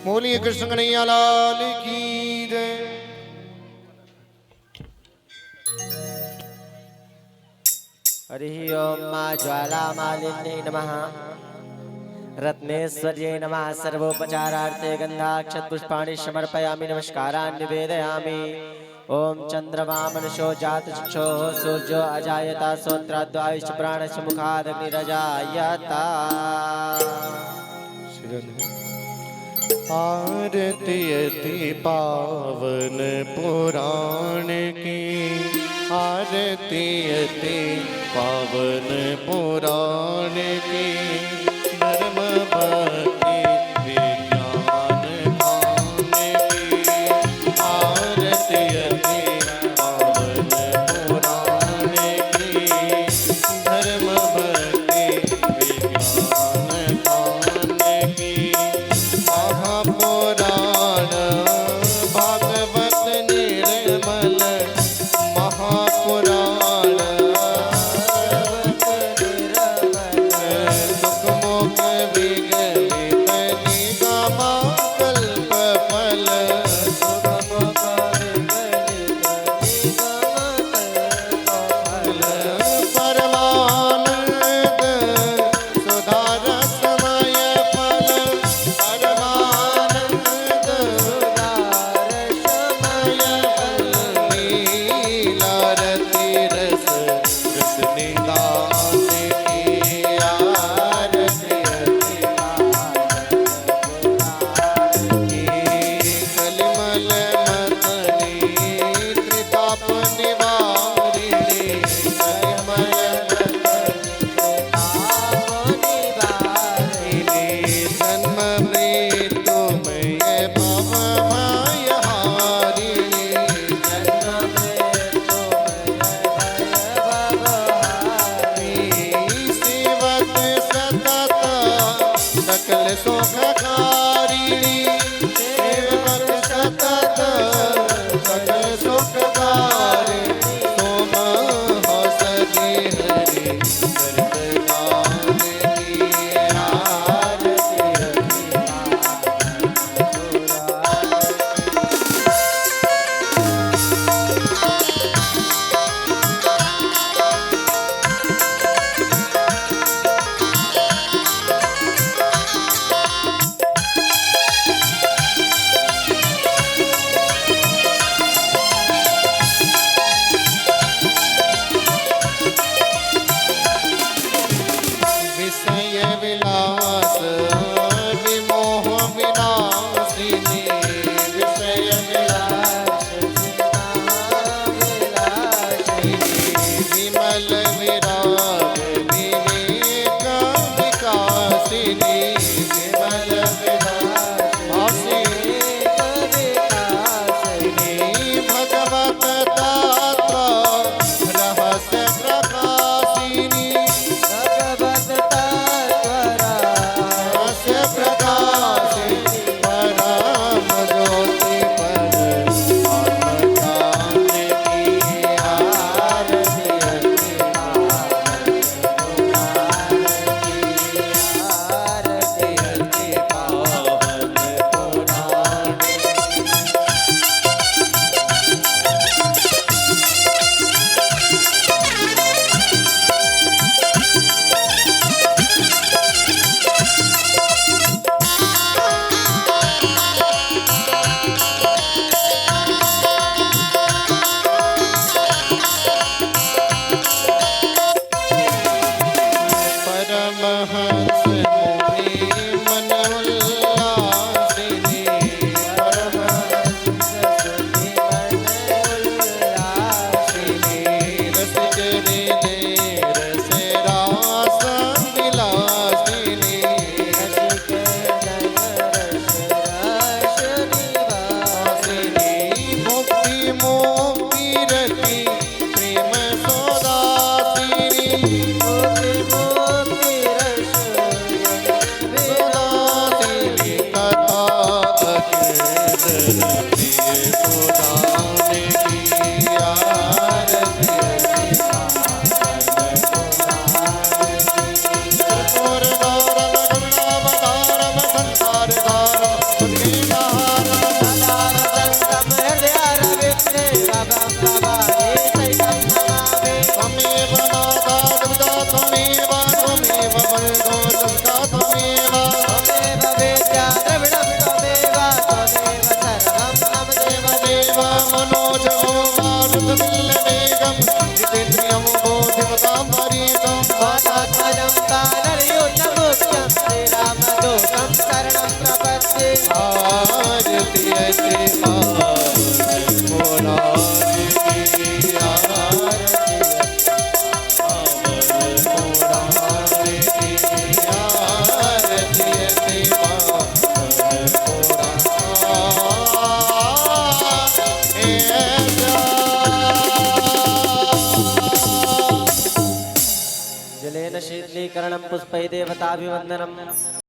बोलिए कृष्ण कन्हैया लाल की जय। हरि ओम मां ज्वाला मालिन्ये नमः, रत्नेश्वर्ये नमः। सर्वोपचारार्थे गन्धाक्षतपुष्पाणि समर्पयामि, नमस्कारान् निवेदयामि। ओम चंद्रमा मनुष्यो जात चक्षुः, सूर्यो अजायता, श्रोत्राद्वायुश्च प्राणस्य मुखादग्निरजायता। आरती अति पावन पुराण की, आरती अति पावन पुराण की, धर्म भक्ति विज्ञान ध्यान की, आरती अति पावन पुराण जलेन शीतलीकरणं पुष्पैः देवताभिवन्दनम्